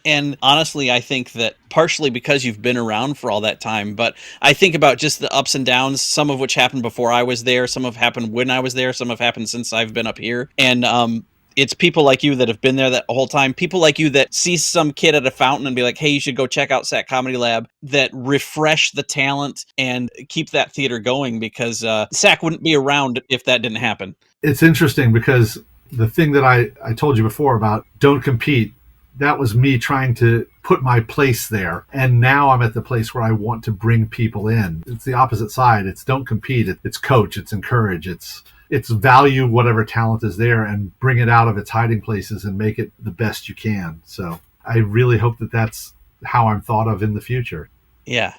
And honestly, I think that partially because you've been around for all that time, but I think about just the ups and downs, some of which happened before I was there, some have happened when I was there, some have happened since I've been up here. And it's people like you that have been there that whole time, people like you that see some kid at a fountain and be like, hey, you should go check out SAC Comedy Lab, that refresh the talent and keep that theater going, because SAC wouldn't be around if that didn't happen. It's interesting because the thing that I told you before about don't compete, that was me trying to put my place there. And now I'm at the place where I want to bring people in. It's the opposite side. It's don't compete. It's coach. It's encourage. It's value whatever talent is there and bring it out of its hiding places and make it the best you can. So I really hope that that's how I'm thought of in the future. Yeah.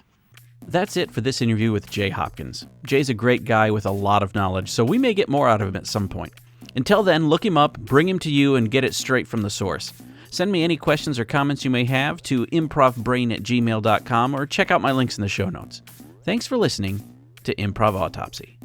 That's it for this interview with Jay Hopkins. Jay's a great guy with a lot of knowledge, so we may get more out of him at some point. Until then, look him up, bring him to you, and get it straight from the source. Send me any questions or comments you may have to improvbrain@gmail.com or check out my links in the show notes. Thanks for listening to Improv Autopsy.